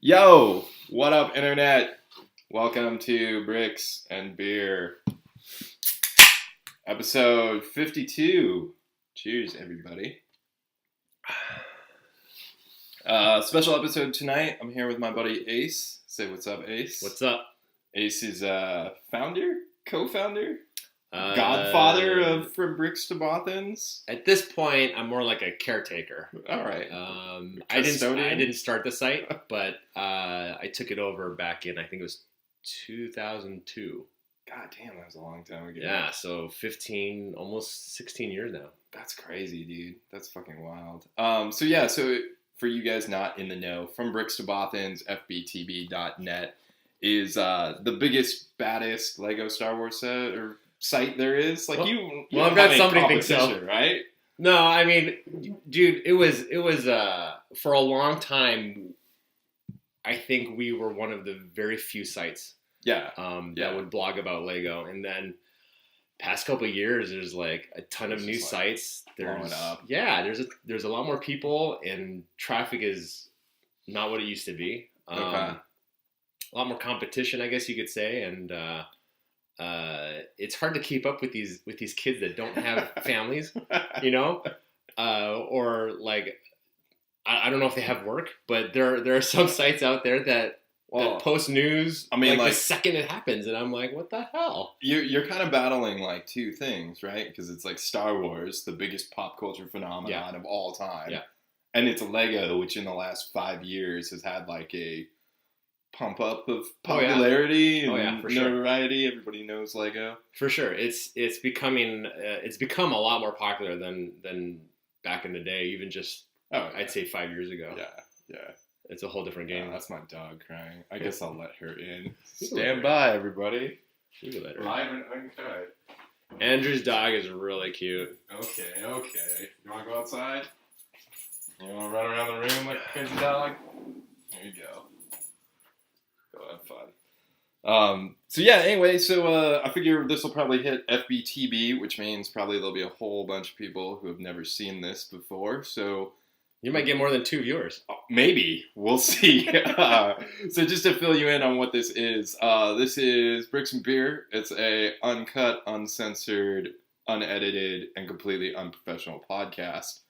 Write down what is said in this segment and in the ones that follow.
Yo, what up, internet? Welcome to Bricks and Beer, episode 52. Cheers, everybody. Special episode tonight. I'm here with my buddy Ace. Say what's up, Ace. What's up? Ace is founder, co-founder, godfather of From Bricks to Bothans. At this point, I'm more like a caretaker. All right. I didn't start the site, but I took it over back in, I think it was 2002. God damn, that was a long time ago. Yeah, so 15, almost 16 years now. That's crazy, dude. That's fucking wild. So for you guys not in the know, From Bricks to Bothans, fbtb.net is the biggest, baddest Lego Star Wars set or site there is. Like, you I've got somebody think so, right? No, I mean, dude, it was for a long time. I think we were one of the very few sites, that would blog about Lego, and then past couple of years, there's like a ton of new sites. There's a lot more people, and traffic is not what it used to be. A lot more competition, I guess you could say, and it's hard to keep up with these kids that don't have families, or like I don't know if they have work, but there are some sites out there that post news. I mean, like the second it happens, and I'm like, what the hell? You're kind of battling like two things, right? Because it's like Star Wars, the biggest pop culture phenomenon of all time, and it's Lego, which in the last 5 years has had like a pump up of popularity and notoriety. Sure. Everybody knows Lego. For sure. It's become a lot more popular than back in the day, even just I'd say 5 years ago. Yeah. It's a whole different game. That's my dog crying. I guess I'll let her in. Stand by, everybody. You can let her live and uncut. Andrew's dog is really cute. Okay. You want to go outside? You want to run around the room like a crazy dog? There you go. Go have fun. Anyway, I figure this will probably hit FBTB, which means probably there'll be a whole bunch of people who have never seen this before, so... You might get more than 2 viewers. Maybe. We'll see. So just to fill you in on what this is Bricks and Beer. It's a uncut, uncensored, unedited, and completely unprofessional podcast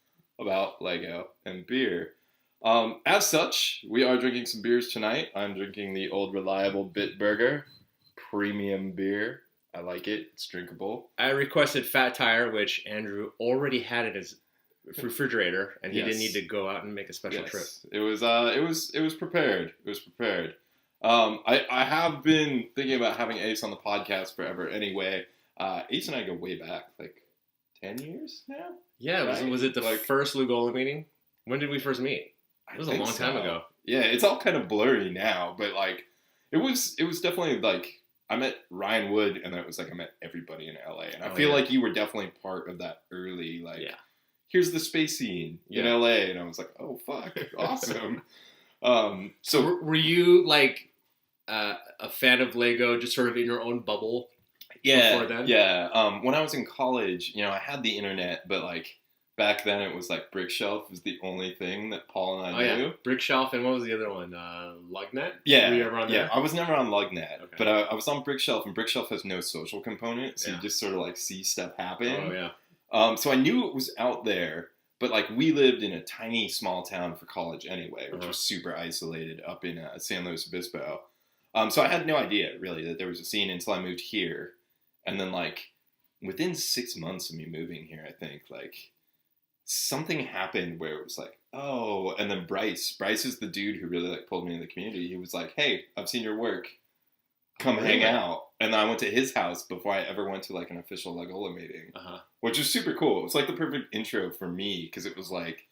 about Lego and beer. As such, we are drinking some beers tonight. I'm drinking the Old Reliable Bitburger premium beer. I like it. It's drinkable. I requested Fat Tire, which Andrew already had in his refrigerator, and he didn't need to go out and make a special trip. It was prepared. It was prepared. I have been thinking about having Ace on the podcast forever. Anyway, Ace and I go way back, like 10 years now. Yeah, right? Was it the first Lugola meeting? When did we first meet? It was a long time ago. Yeah, it's all kind of blurry now, but like it was definitely like I met Ryan Wood, and then it was like I met everybody in LA, and I feel like you were definitely part of that early here's the space scene in LA, and I was like, oh fuck, awesome. So were you like a fan of Lego, just sort of in your own bubble? Before then? Yeah. When I was in college, I had the internet, but like. Back then, it was like Brickshelf was the only thing that Paul and I knew. Yeah. Brickshelf, and what was the other one? Lugnet? Yeah. Were you ever on there? Yeah, I was never on Lugnet, but I was on Brickshelf, and Brickshelf has no social component, so you just sort of like see stuff happen. Oh, yeah. So I knew it was out there, but like we lived in a tiny small town for college anyway, which was super isolated up in San Luis Obispo. So I had no idea really that there was a scene until I moved here, and then like within 6 months of me moving here, I think like. Something happened where it was like, oh, and then Bryce is the dude who really like pulled me in the community. He was like, hey, I've seen your work. Come hang out. And then I went to his house before I ever went to like an official Legola meeting, which was super cool. It was like the perfect intro for me because it was like,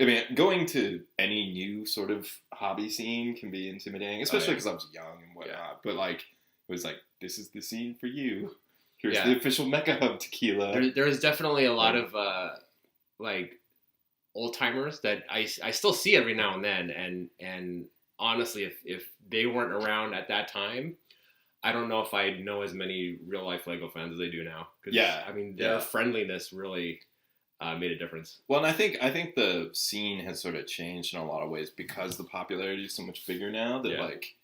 I mean, going to any new sort of hobby scene can be intimidating, especially because I was young and whatnot. Yeah. But like, it was like, this is the scene for you. Here's the official Mecha Hub tequila. There is definitely a lot of like old timers that I still see every now and then, and honestly, if they weren't around at that time, I don't know if I'd know as many real life Lego fans as I do now. I mean, their friendliness really made a difference. Well, and I think the scene has sort of changed in a lot of ways because the popularity is so much bigger now that like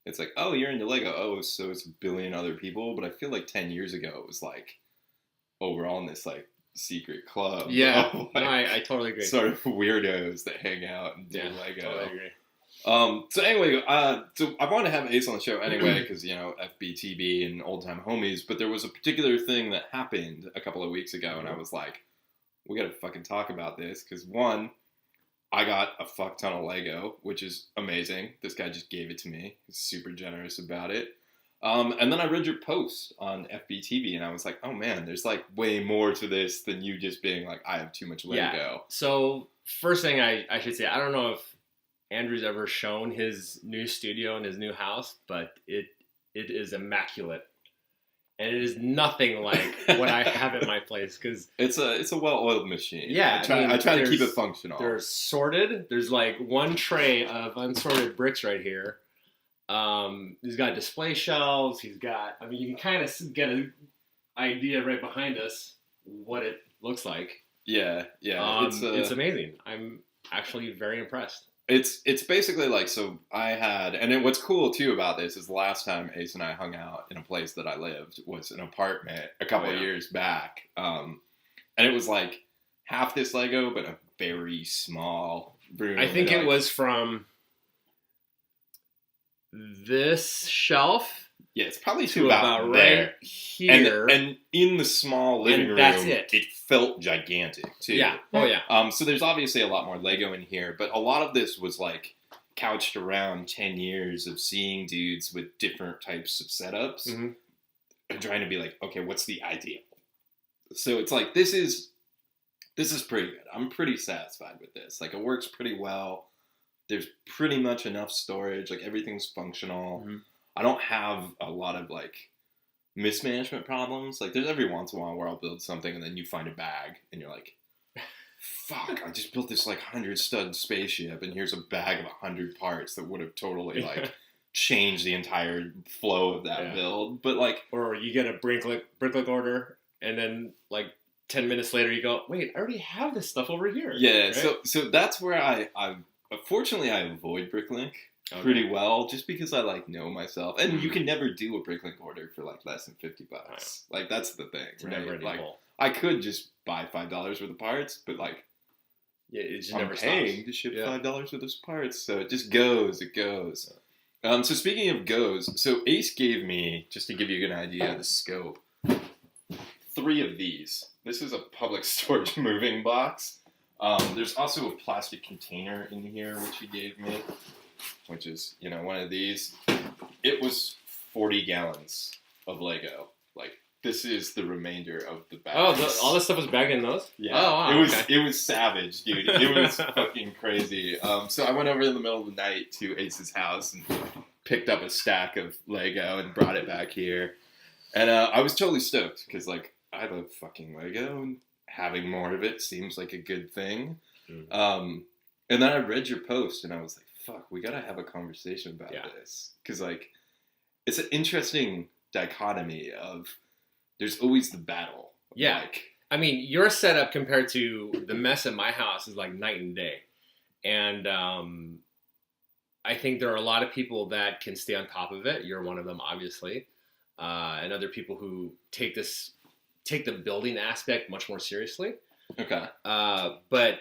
it's like, oh, you're into Lego, oh, so it's a billion other people. But I feel like 10 years ago it was like, oh, we're all in this like secret club. Yeah, of, like, no, I totally agree. Sort of weirdos that hang out and do Lego. Totally agree. So anyway, so I wanted to have Ace on the show anyway because, you know, FBTB and old time homies, but there was a particular thing that happened a couple of weeks ago and I was like, we gotta fucking talk about this because one, I got a fuck ton of Lego, which is amazing. This guy just gave it to me. He's super generous about it. And then I read your post on FBTV and I was like, oh man, there's like way more to this than you just being like, I have too much Lego. Yeah. So first thing I should say, I don't know if Andrew's ever shown his new studio in his new house, but it is immaculate. And it is nothing like what I have at my place because it's a well-oiled machine. Yeah, I try to keep it functional. They're sorted. There's like one tray of unsorted bricks right here. He's got display shelves. He's got. I mean, you can kind of get an idea right behind us what it looks like. Yeah. It's amazing. I'm actually very impressed. It's basically like, so I had, and what's cool too about this is the last time Ace and I hung out in a place that I lived was an apartment a couple of years back. And it was like half this Lego, but a very small room. I think it was from this shelf. Yeah, it's probably to about there. Right here. And in the small living room, that's it. It felt gigantic, too. Yeah. Oh, yeah. So there's obviously a lot more Lego in here, but a lot of this was, like, couched around 10 years of seeing dudes with different types of setups and trying to be like, okay, what's the ideal? So it's like, this is pretty good. I'm pretty satisfied with this. Like, it works pretty well. There's pretty much enough storage. Like, everything's functional. Mm-hmm. I don't have a lot of, like, mismanagement problems. Like, there's every once in a while where I'll build something and then you find a bag and you're like, fuck, I just built this, like, 100-stud spaceship and here's a bag of 100 parts that would have totally, like, changed the entire flow of that build. But, like... Or you get a bricklick order and then, like, 10 minutes later you go, wait, I already have this stuff over here. Yeah, right? so that's where I fortunately, I avoid Bricklink. Okay. Pretty well, just because I like know myself, and you can never do a Bricklink order for like less than $50. Right. Like that's the thing, it's right? Never like I could just buy $5 worth of parts, but like it just I'm never paying stops. to ship $5 worth of parts, so it just goes. It goes. So speaking of goes, so Ace gave me, just to give you an idea of the scope, 3 of these. This is a public storage moving box. There's also a plastic container in here which he gave me, which is, you know, one of these. It was 40 gallons of Lego. Like, this is the remainder of the bag. Oh, all this stuff was bagged in those? Yeah. Oh, wow. It was savage, dude. It was fucking crazy. So I went over in the middle of the night to Ace's house and picked up a stack of Lego and brought it back here. And I was totally stoked because, like, I love fucking Lego and having more of it seems like a good thing. Mm. And then I read your post and I was like, fuck, we gotta have a conversation about this. Because, like, it's an interesting dichotomy of there's always the battle. Yeah. Like, I mean, your setup compared to the mess at my house is like night and day. And I think there are a lot of people that can stay on top of it. You're one of them, obviously. And other people who take the building aspect much more seriously. Okay. But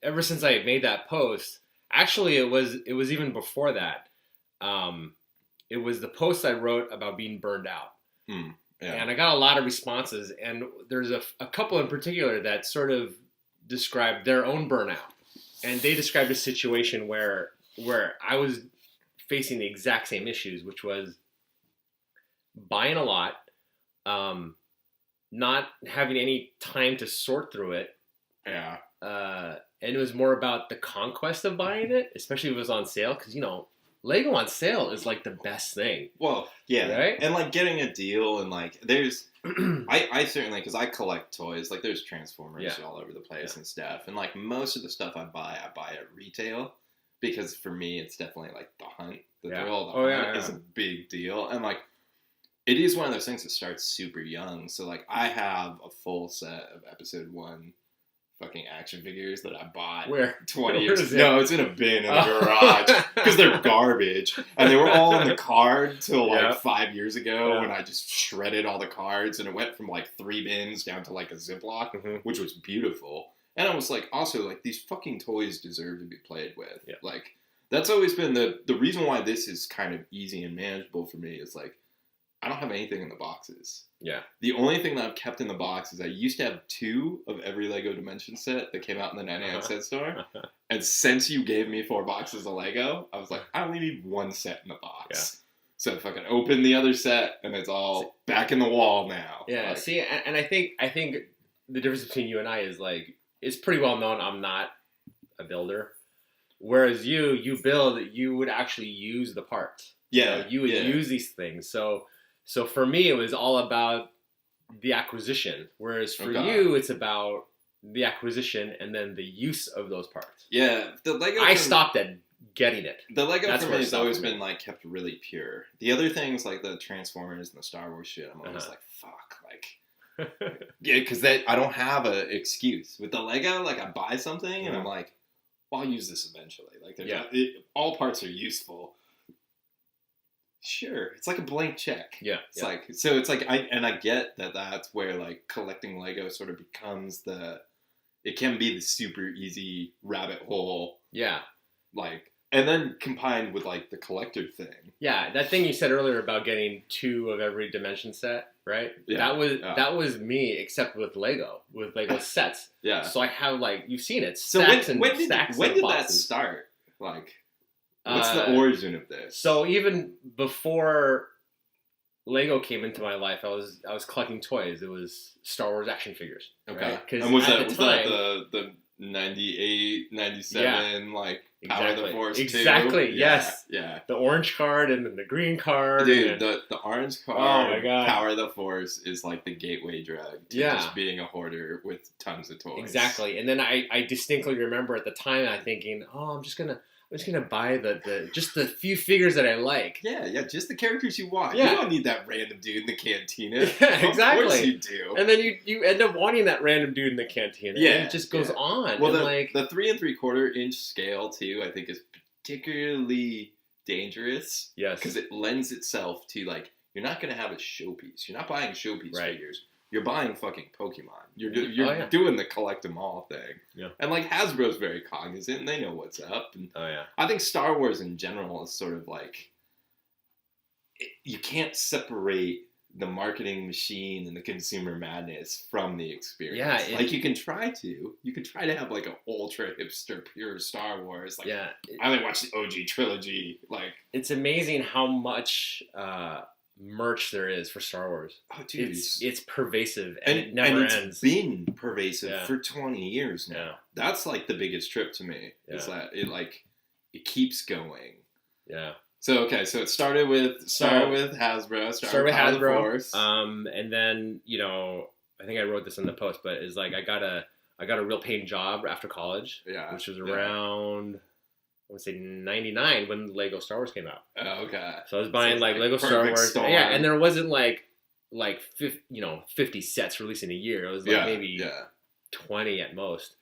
ever since I made that post, actually it was even before that. It was the post I wrote about being burned out. Yeah. And I got a lot of responses, and there's a couple in particular that sort of described their own burnout. And they described a situation where I was facing the exact same issues, which was buying a lot, not having any time to sort through it. Yeah. And it was more about the conquest of buying it, especially if it was on sale, because, you know, Lego on sale is like the best thing. Well, yeah. Right? And like getting a deal and like there's, I certainly, because I collect toys, like there's Transformers all over the place and stuff. And like most of the stuff I buy at retail because for me it's definitely like the hunt. The thrill of the hunt is a big deal. And like it is one of those things that starts super young. So like I have a full set of episode 1 fucking action figures that I bought 20 years ago. No, it's in a bin in the garage because they're garbage. And they were all in the card till like 5 years ago when I just shredded all the cards, and it went from like 3 bins down to like a Ziploc, which was beautiful. And I was like, also like these fucking toys deserve to be played with. Yeah. Like that's always been the reason why this is kind of easy and manageable for me is like I don't have anything in the boxes. Yeah. The only thing that I've kept in the box is I used to have 2 of every Lego Dimension set that came out in the 99-cent store. And since you gave me 4 boxes of Lego, I was like, I only need 1 set in the box. Yeah. So if I can open the other set and it's all back in the wall now. Yeah. Like, see, and I think the difference between you and I is like, it's pretty well known I'm not a builder. Whereas you build, you would actually use the parts. Yeah. You would use these things. So for me, it was all about the acquisition, whereas for you, it's about the acquisition and then the use of those parts. Yeah, the Lego. I stopped at getting it. The Lego for me has always been like kept really pure. The other things like the Transformers and the Star Wars shit, I'm always like, fuck, like, yeah, because I don't have an excuse with the Lego. Like I buy something and I'm like, well, I'll use this eventually. Like, all parts are useful. Sure, it's like a blank check. Yeah, it's like so. It's like I get that that's where like collecting Lego sort of becomes it can be the super easy rabbit hole. Yeah, like and then combined with like the collector thing. Yeah, that thing you said earlier about getting 2 of every dimension set, right? Yeah, that was me, except with Lego sets. Yeah, so I have like you've seen it. Stacks when did that start? Like. What's the origin of this? So even before Lego came into my life, I was collecting toys. It was Star Wars action figures. Okay. Right? And was that the 98, 97, like Power of the Force 2? Exactly, yes. Yeah. The orange card and then the green card. Dude, the orange card, oh my God. Power of the Force is like the gateway drug to just being a hoarder with tons of toys. Exactly. And then I distinctly remember at the time I'm thinking, I'm just gonna buy just the few figures that I like. Yeah, just the characters you want. Yeah. You don't need that random dude in the cantina. Yeah, exactly. Of course you do. And then you end up wanting that random dude in the cantina. Yeah, and it just goes on. Well, the 3 3/4 inch scale too, I think, is particularly dangerous. Yes, because it lends itself to like you're not going to have a showpiece. You're not buying showpiece figures. You're buying fucking Pokemon. You're doing the collect them all thing. Yeah. And like Hasbro's very cognizant and they know what's up. And I think Star Wars in general is sort of like you can't separate the marketing machine and the consumer madness from the experience. Yeah, like you can try to have like an ultra hipster pure Star Wars. Like I only watched the OG trilogy. Like it's amazing how much merch there is for Star Wars. Oh, dude, it's pervasive and it never ends. It's been pervasive for 20 years now. Yeah. That's like the biggest trip to me. Yeah. Is that it keeps going. Yeah. So it started with Hasbro. Started with Hasbro. And then I think I wrote this in the post, but it's like I got a real paying job after college. Yeah. Which was around. I would say 99 when Lego Star Wars came out. Oh, okay. So I was buying like Lego Star Wars. Storm. Yeah, and there wasn't like 50 sets released in a year. It was like maybe 20 at most.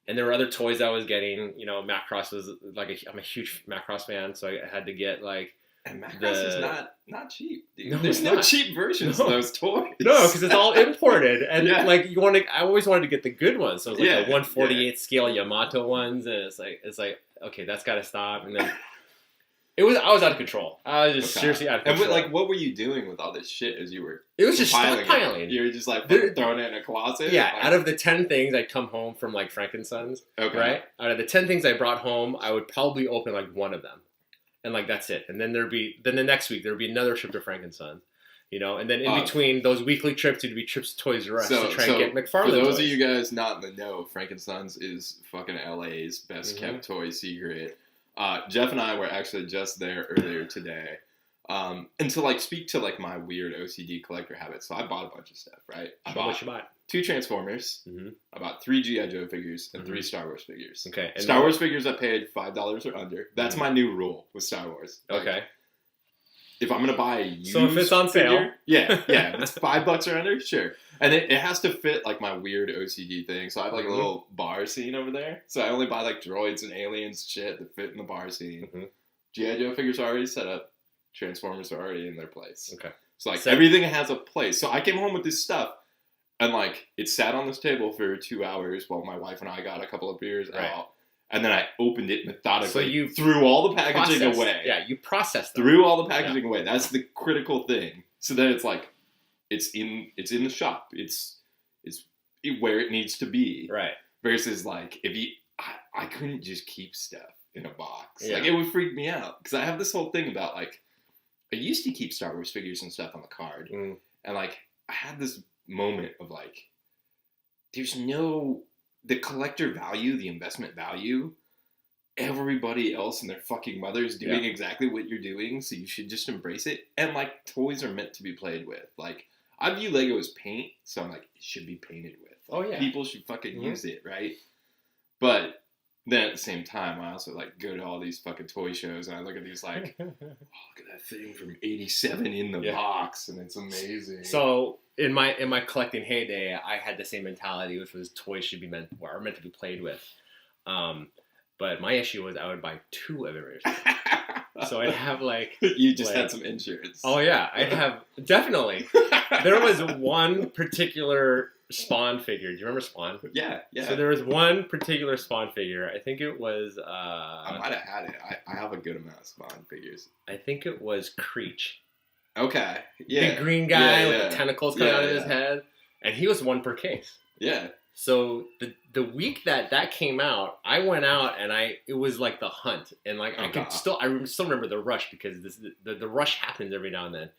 And there were other toys I was getting. Macross was like I'm a huge Macross fan, so I had to get like. And Macross is not cheap, dude. No, there's no cheap versions of those toys. No, because it's all imported, and like I always wanted to get the good ones. So it was like the 1/48 scale Yamato ones, and it's like okay, that's got to stop. And then I was out of control. I was just seriously out of control. And what were you doing with all this shit as you were? It was just stockpiling. You were just like throwing it in a closet. Yeah, out of the 10 things I'd come home from like Frankensons, right? Out of the 10 things I brought home, I would probably open like one of them. And like that's it. And then the next week there'd be another trip to Frankensons, and then in between those weekly trips, it'd be trips to Toys R Us to try and get McFarlane. For those of you guys not in the know, Frankensons is fucking LA's best kept toy secret. Jeff and I were actually just there earlier today, and to like speak to like my weird OCD collector habits. So I bought a bunch of stuff, right? What you bought? 2 Transformers, about 3 G.I. Joe figures, and 3 Star Wars figures. Okay. And Star Wars figures I paid $5 or under. That's my new rule with Star Wars. Okay. if I'm gonna buy a used so if it's on sale, figure, yeah, if it's $5 or under, sure. And it has to fit like my weird OCD thing. So I have like a little bar scene over there. So I only buy like droids and aliens shit that fit in the bar scene. G.I. Joe figures are already set up. Transformers are already in their place. Okay. So like everything has a place. So I came home with this stuff, and like it sat on this table for 2 hours while my wife and I got a couple of beers out. And then I opened it methodically. So you threw all the packaging away. Yeah, you processed them. Threw all the packaging away. That's the critical thing. So then it's like, it's in the shop. It's where it needs to be. Right. Versus like, I couldn't just keep stuff in a box. Yeah. Like it would freak me out. Because I have this whole thing about like, I used to keep Star Wars figures and stuff on the card. And like, I had this moment of like, there's no... the collector value, the investment value, everybody else and their fucking mother is doing exactly what you're doing, so you should just embrace it. And, like, toys are meant to be played with. Like, I view Lego as paint, so I'm like, it should be painted with. Oh, yeah. People should fucking use it, right? But then at the same time, I also, like, go to all these fucking toy shows, and I look at these, like, oh, look at that thing from 87 in the box, and it's amazing. So... In my collecting heyday, I had the same mentality, which was toys should be meant to be played with. But my issue was I would buy 2 of every. So I'd have like... You just had some insurance. Oh yeah, I'd have... Definitely. There was one particular Spawn figure. Do you remember Spawn? Yeah. So there was one particular Spawn figure. I think it was... I might have had it. I have a good amount of Spawn figures. I think it was Creech. Okay. Yeah. Big green guy with the tentacles coming out of his head. And he was 1 per case. Yeah. So the week that came out, I went out and it was like the hunt. And like I still remember the rush because the rush happens every now and then.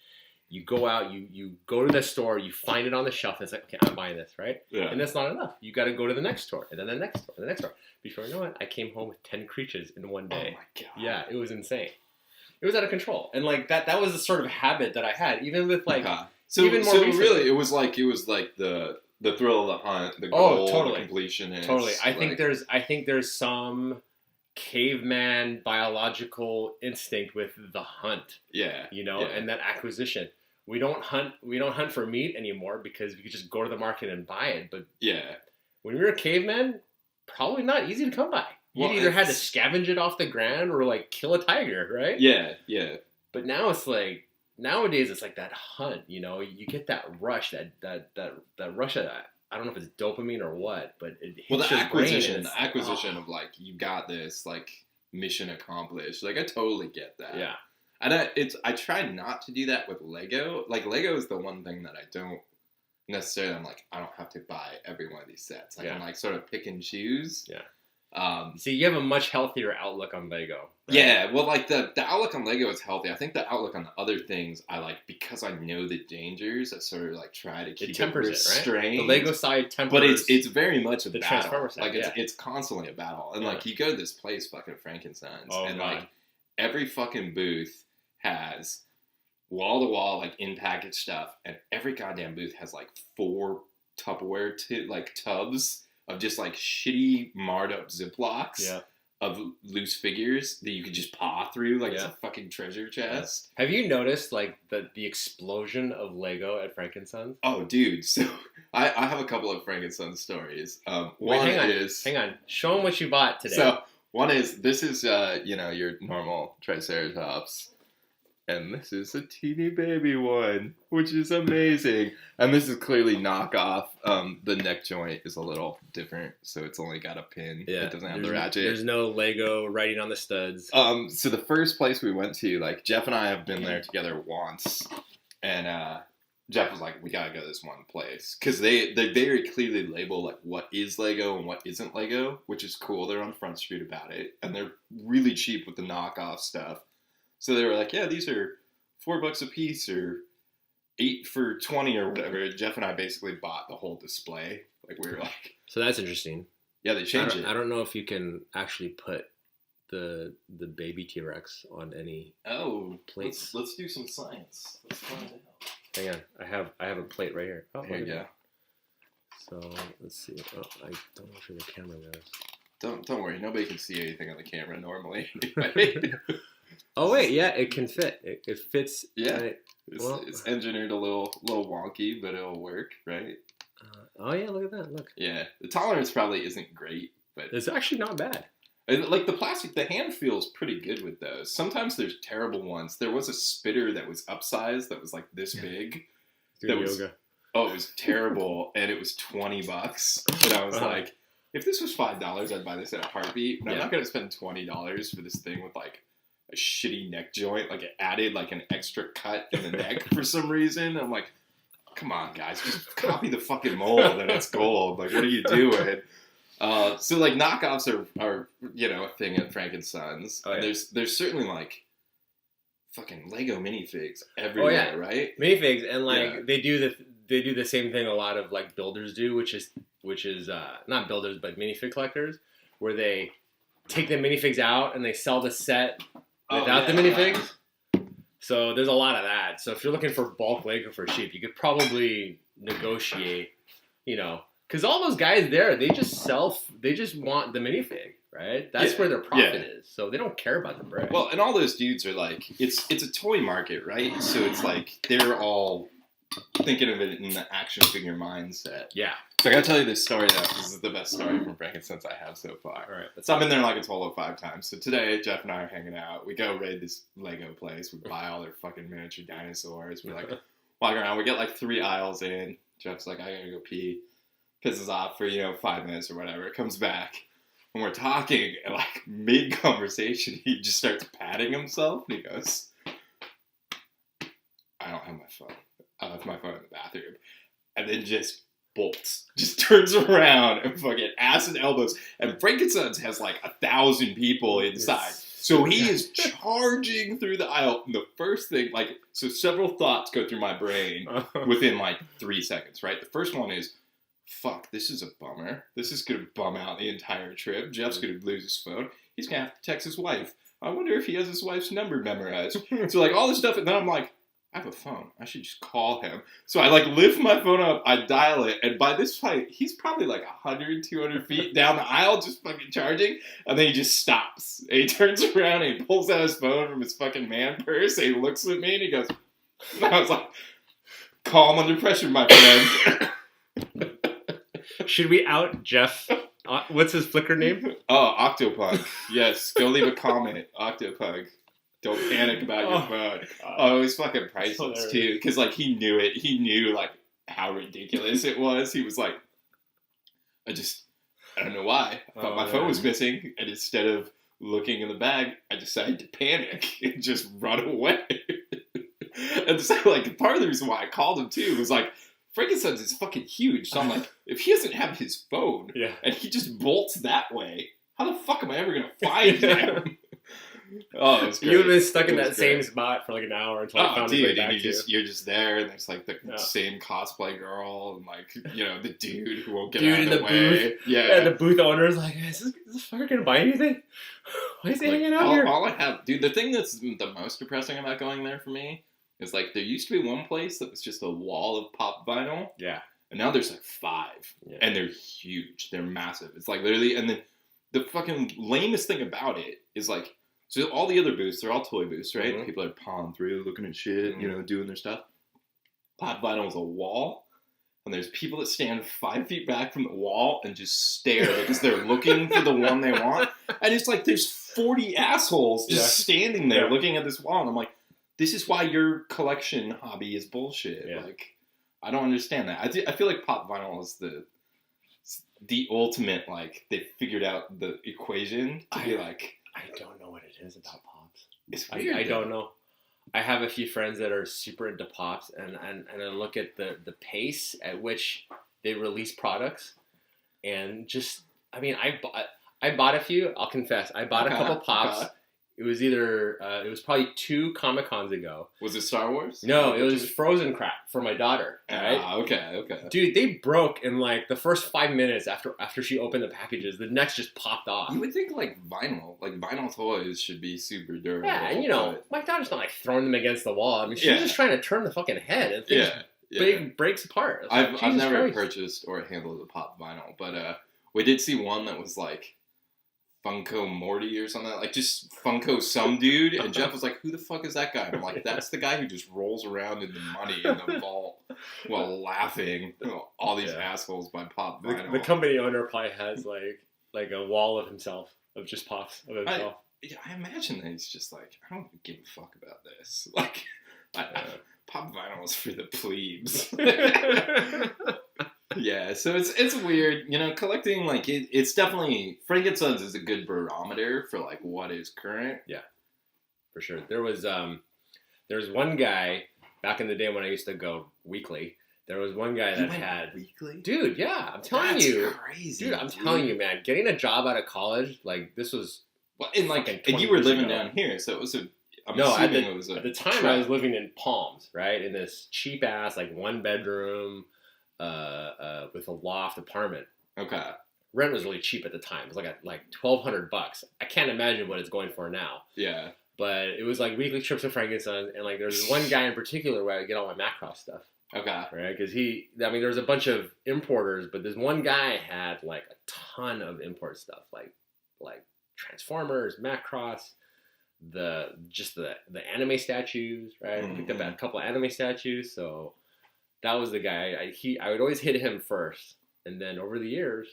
You go out, you go to the store, you find it on the shelf, and it's like, okay, I'm buying this, right? Yeah. And that's not enough. You got to go to the next store, and then the next store, and the next store. Before you know it, I came home with 10 creatures in one day. Oh my god. Yeah, it was insane. It was out of control, and like that was the sort of habit that I had, even with like even more recently. Really, it was like the thrill of the hunt, the goal, the completion. Totally. I think there's some caveman biological instinct with the hunt. Yeah. And that acquisition. We don't hunt for meat anymore because we could just go to the market and buy it. But when we were a caveman, probably not easy to come by. You either had to scavenge it off the ground or like kill a tiger, right? Yeah. But now it's like nowadays it's like that hunt. You get that rush, that rush of that. I don't know if it's dopamine or what, but it hits your brain. The acquisition of like you got this like mission accomplished. Like I totally get that. Yeah. And I try not to do that with Lego. Like Lego is the one thing that I don't necessarily. I'm like I don't have to buy every one of these sets. I can like sort of pick and choose. Yeah. See, you have a much healthier outlook on Lego. Right? Yeah, well, like the outlook on Lego is healthy. I think the outlook on the other things, I like because I know the dangers. I sort of like try to keep it restrained. Right? The Lego side tempers, but it's very much a the battle. Transformer side. Like it's constantly a battle, and like you go to this place, fucking Frankenstein's, and like every fucking booth has wall to wall like in package stuff, and every goddamn booth has like 4 Tupperware tubs of just like shitty marred up Ziplocs of loose figures that you could just paw through like it's a fucking treasure chest. Have you noticed like the explosion of Lego at Frankenstein's? Oh, dude. So I have a couple of Frankenstein stories. Hang on. Show them what you bought today. So one is, this is, your normal Triceratops. And this is a teeny baby one, which is amazing. And this is clearly knockoff. The neck joint is a little different, so it's only got a pin. Yeah, it doesn't have the ratchet. There's no Lego writing on the studs. So the first place we went to, like Jeff and I have been there together once, and Jeff was like, "We gotta go to this one place," because they very clearly label like what is Lego and what isn't Lego, which is cool. They're on Front Street about it, and they're really cheap with the knockoff stuff. So they were like, yeah, these are $4 a piece or 8 for 20 or whatever. Jeff and I basically bought the whole display. Like we were like, so that's interesting. Yeah, they changed it. I don't know if you can actually put the baby T-Rex on any plates. Let's do some science. Let's find out. Hang on, I have a plate right here. Oh, here you go. So let's see. Oh, I don't know where the camera goes. Don't worry. Nobody can see anything on the camera normally. Oh wait, yeah, it can fit. It fits. Yeah, it's engineered a little wonky, but it'll work, right? Oh yeah, look at that. Look. Yeah, the tolerance probably isn't great, but it's actually not bad. Like the plastic, the hand feels pretty good with those. Sometimes there's terrible ones. There was a spitter that was upsized that was like this big. That was, yoga. Oh, it was terrible, and it was $20. And I was like, if this was $5, I'd buy this in a heartbeat. But I'm not gonna spend $20 for this thing with like a shitty neck joint. Like it added like an extra cut in the neck for some reason. I'm like, come on, guys, just copy the fucking mold and it's gold. Like, what are you doing? So like knockoffs are a thing at Frankensons. Oh, yeah. And there's certainly like fucking Lego minifigs everywhere, right? Minifigs, and like they do the same thing a lot of like builders do, which is not builders but minifig collectors, where they take the minifigs out and they sell the set without the minifigs. So there's a lot of that. So if you're looking for bulk Lego for cheap, you could probably negotiate, because all those guys there, they just want the minifig, right? That's where their profit is. So they don't care about the bread. Well, and all those dudes are like, it's a toy market, right? So it's like they're all thinking of it in the action figure mindset. Yeah. So I gotta tell you this story though. This is the best story from Frankensons I have so far. All right. So I've been there like a total of 5 times. So today, Jeff and I are hanging out. We go raid this Lego place. We buy all their fucking miniature dinosaurs. We're like walking around. We get like 3 aisles in. Jeff's like, I gotta go pee. Pisses off for 5 minutes or whatever. Comes back. And we're talking, and like mid-conversation, he just starts patting himself. And he goes, I don't have my phone. I left my phone in the bathroom. And then just bolts. Just turns around and fucking ass and elbows. And Frankensons has like 1,000 people inside. So he is charging through the aisle. And the first thing, so several thoughts go through my brain within like 3 seconds, right? The first one is, fuck, this is a bummer. This is going to bum out the entire trip. Jeff's going to lose his phone. He's going to have to text his wife. I wonder if he has his wife's number memorized. So like all this stuff. And then I'm like, I have a phone. I should just call him. So I like lift my phone up. I dial it. And by this point, he's probably like 100, 200 feet down the aisle just fucking charging. And then he just stops. And he turns around and he pulls out his phone from his fucking man purse. And he looks at me and he goes, and I was like, calm under pressure, my friend. Should we out Jeff? What's his Flickr name? Oh, Octopunk. Yes, go leave a comment. Octopunk. Don't panic about your phone. Oh, it was fucking priceless too. Because like he knew it. He knew like how ridiculous it was. He was like, I don't know why. I thought my phone was missing. And instead of looking in the bag, I decided to panic and just run away. And so like part of the reason why I called him too was like, Frankensons is fucking huge. So I'm like, if he doesn't have his phone and he just bolts that way, how the fuck am I ever going to find him? Oh, it was great. You would have been stuck in that same spot for like an hour until I found his way back to you. You're just there, and there's like the same cosplay girl, and like the dude who won't get out of the way. Booth. Yeah, the booth owner's like, is this fucker gonna buy anything? Why is he hanging out here? All I have, dude. The thing that's the most depressing about going there for me is like there used to be one place that was just a wall of pop vinyl. Yeah. And now there's like 5, and they're huge. They're massive. It's like literally, and then the fucking lamest thing about it is like. So all the other booths, they're all toy booths, right? Mm-hmm. People are pawing through, looking at shit, doing their stuff. Pop vinyl is a wall, and there's people that stand 5 feet back from the wall and just stare because they're looking for the one they want. And it's like there's 40 assholes just standing there looking at this wall, and I'm like, this is why your collection hobby is bullshit. Yeah. Like, I don't understand that. I feel like pop vinyl is the ultimate, like, they figured out the equation to be like... I don't know what it is about pops. It's weird. I don't know. I have a few friends that are super into pops, and I look at the pace at which they release products, and just, I mean, I bought a few. I'll confess, I bought a couple pops. It was it was probably 2 Comic-Cons ago. Was it Star Wars? No, it was Frozen crap for my daughter. Right? Okay. Dude, they broke in like the first 5 minutes after she opened the packages. The necks just popped off. You would think like vinyl toys should be super durable. Yeah, and my daughter's not like throwing them against the wall. I mean, she's just trying to turn the fucking head and things breaks apart. I've never purchased or handled a pop vinyl, but we did see one that was like Funko Morty or something, like just Funko some dude, and Jeff was like, who the fuck is that guy? And I'm like, that's the guy who just rolls around in the money in the vault while laughing. All these assholes by Pop Vinyl. The company owner probably has like a wall of himself, of just pops of himself. I imagine that he's just like, I don't give a fuck about this. Like, Pop Vinyl is for the plebes. Yeah, so it's weird, you know, collecting, like, it's definitely, Frank & Sons is a good barometer for, like, what is current. Yeah, for sure. There was one guy, back in the day when I used to go weekly, there was one guy that had... weekly? Dude, yeah, I'm telling you. That's crazy. Dude, I'm telling you, man, getting a job out of college, like, this was... Well, and you were living down here, so it was a... At the time, I was living in Palms, right? In this cheap-ass, like, one-bedroom... with a loft apartment. Okay. Rent was really cheap at the time. It was like $1,200. I can't imagine what it's going for now. Yeah. But it was like weekly trips to Frank & Sons, and like there's one guy in particular where I would get all my Macross stuff. Okay. Right? Because there was a bunch of importers, but this one guy had like a ton of import stuff, like Transformers, Macross, the anime statues, right? I picked up a couple of anime statues, so that was the guy. I would always hit him first, and then over the years,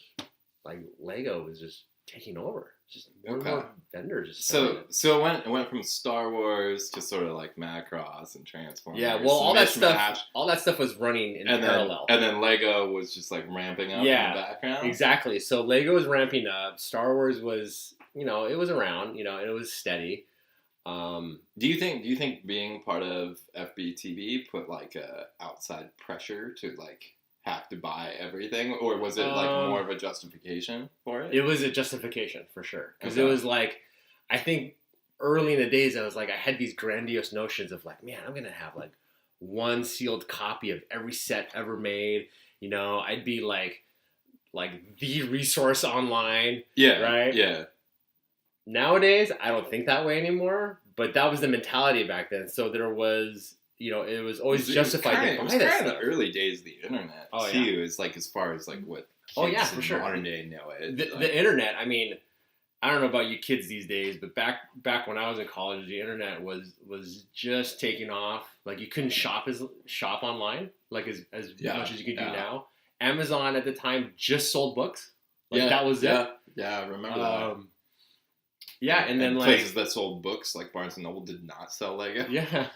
like Lego was just taking over. Just more and more vendors. So it went from Star Wars to sort of like Macross and Transformers. Yeah, well, all that stuff was running in parallel. And then Lego was just like ramping up in the background. Exactly. So Lego was ramping up. Star Wars was, it was around, and it was steady. Do you think being part of FBTV put like a outside pressure to like have to buy everything, or was it like more of a justification for it? It was a justification for sure, because it was like, I think early in the days I was like, I had these grandiose notions of like, man, I'm gonna have like one sealed copy of every set ever made. I'd be like the resource online. Yeah. Right. Yeah. Nowadays, I don't think that way anymore, but that was the mentality back then. So there was, it was always justified to buy that stuff. It was kind of the early days of the internet, too. Yeah. It's like as far as like what kids for sure. modern day know it. The internet, I mean, I don't know about you kids these days, but back when I was in college, the internet was just taking off. Like you couldn't shop online like as much as you could do now. Amazon at the time just sold books. That was it. Yeah, I remember that. Yeah, and then places that sold books like Barnes & Noble did not sell Lego. Yeah.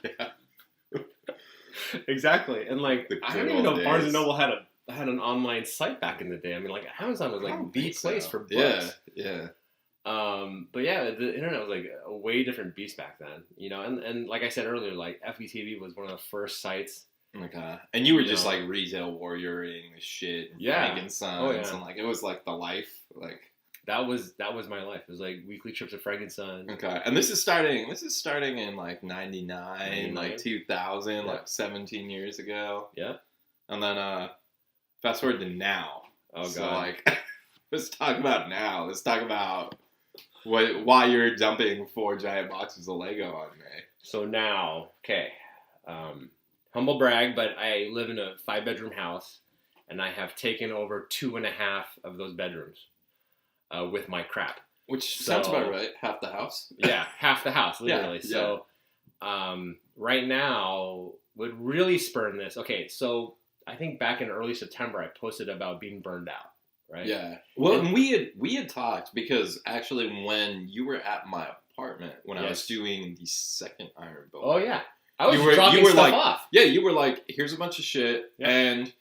Exactly. And like I don't even know if Barnes & Noble had an online site back in the day. I mean, like Amazon was like the place for books. Yeah. But yeah, the internet was like a way different beast back then, and like I said earlier, like FBTV was one of the first sites. Okay. And you were just like retail warrioring the shit. Frank & Sons. And like it was like the life. Like that was my life. It was like weekly trips to Frank & Sons. Okay. And this is starting in like 99, like 2000, like 17 years ago. Yeah. And then fast forward to now. Oh god. So like let's talk about now. Let's talk about why you're dumping 4 giant boxes of Lego on me. So now, okay. Humble brag, but I live in a 5-bedroom house and I have taken over 2.5 of those bedrooms. With my crap. Which sounds about right. Half the house. Yeah, half the house, literally. Yeah. So right now, what really spurred this, okay, so I think back in early September, I posted about being burned out, right? Yeah. Well, and we had talked because actually when you were at my apartment, when I was doing the second Iron Bowl. Oh, yeah. I was dropping stuff off. Yeah, you were like, here's a bunch of shit, and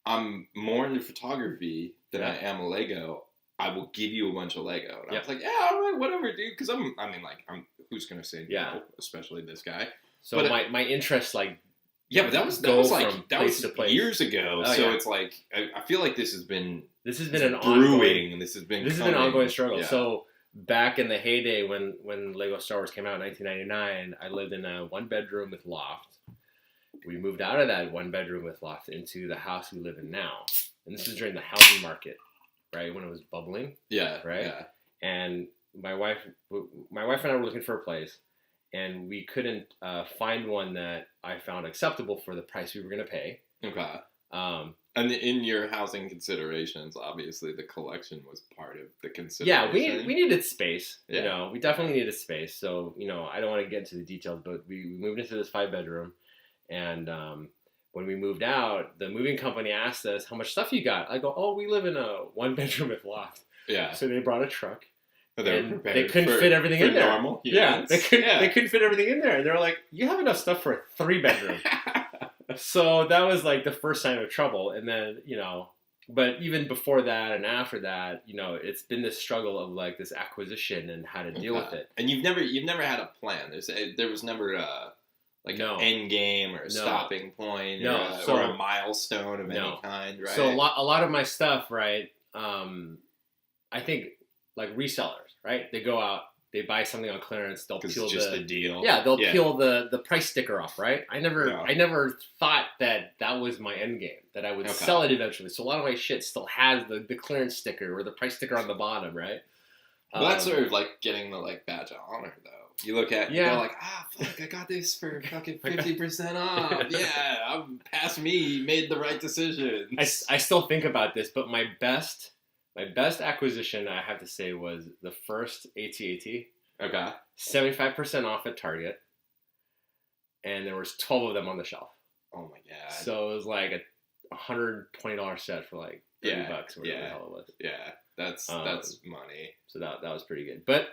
I'm more into photography than I am a Lego. I will give you a bunch of Lego. And I was like, yeah, all right, whatever, dude. Because I'm who's going to say no, especially this guy. So but my interest, like, but that was years ago. It's like, I feel like this has been an ongoing struggle. Yeah. So back in the heyday when Lego Star Wars came out in 1999, I lived in a 1-bedroom with loft. We moved out of that 1-bedroom with loft into the house we live in now. And this is during the housing market. Right, when it was bubbling. Yeah. Right. Yeah. And my wife and I were looking for a place, and we couldn't find one that I found acceptable for the price we were going to pay. Okay. And in your housing considerations, obviously the collection was part of the consideration. Yeah, we needed space. Yeah. You know, we definitely needed space. So, you know, I don't want to get into the details, but we moved into this 5-bedroom. And when we moved out, the moving company asked us, how much stuff you got? I go, oh, we live in a 1-bedroom with loft. Yeah. So they brought a truck. And they couldn't fit everything in there. Normal humans. Yeah, they couldn't fit everything in there. And they're like, you have enough stuff for a 3-bedroom. So that was like the first sign of trouble. And then, you know, but even before that and after that, you know, it's been this struggle of like this acquisition and how to deal with it. And you've never had a plan. There was never like an end game or a stopping point or a milestone of any kind, right? So a lot of my stuff, right, I think like resellers, right? They go out, they buy something on clearance, they'll peel the deal. Yeah, they'll peel the price sticker off, right? I never thought that was my end game, that I would sell it eventually. So a lot of my shit still has the clearance sticker or the price sticker on the bottom, right? Well, that's sort of like getting the like badge of honor, though. You look at, you're like, fuck, I got this for fucking 50% off. Yeah, I'm past me, made the right decision. I still think about this, but my best acquisition, I have to say, was the first AT-AT. Okay. 75% off at Target. And there was 12 of them on the shelf. Oh my God. So it was like a $120 set for like $30 or whatever the hell it was. Yeah, that's money. So that was pretty good. But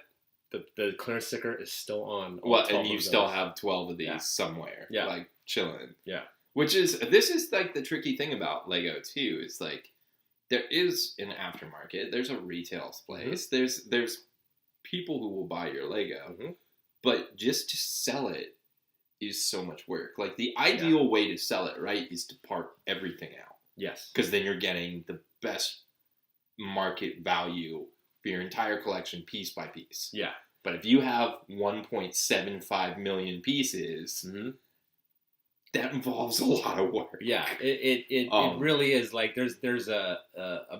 the clearance sticker is still on. Well, and you still have 12 of these somewhere. Yeah. Like chilling. Yeah. This is like the tricky thing about Lego too. It's like, there is an aftermarket. There's a retail place. Mm-hmm. There's people who will buy your Lego, but just to sell it is so much work. Like the ideal way to sell it, right, is to part everything out. Yes, because then you're getting the best market value for your entire collection, piece by piece. Yeah, but if you have 1.75 million pieces. Mm-hmm. That involves a lot of work. Yeah, it really is like there's a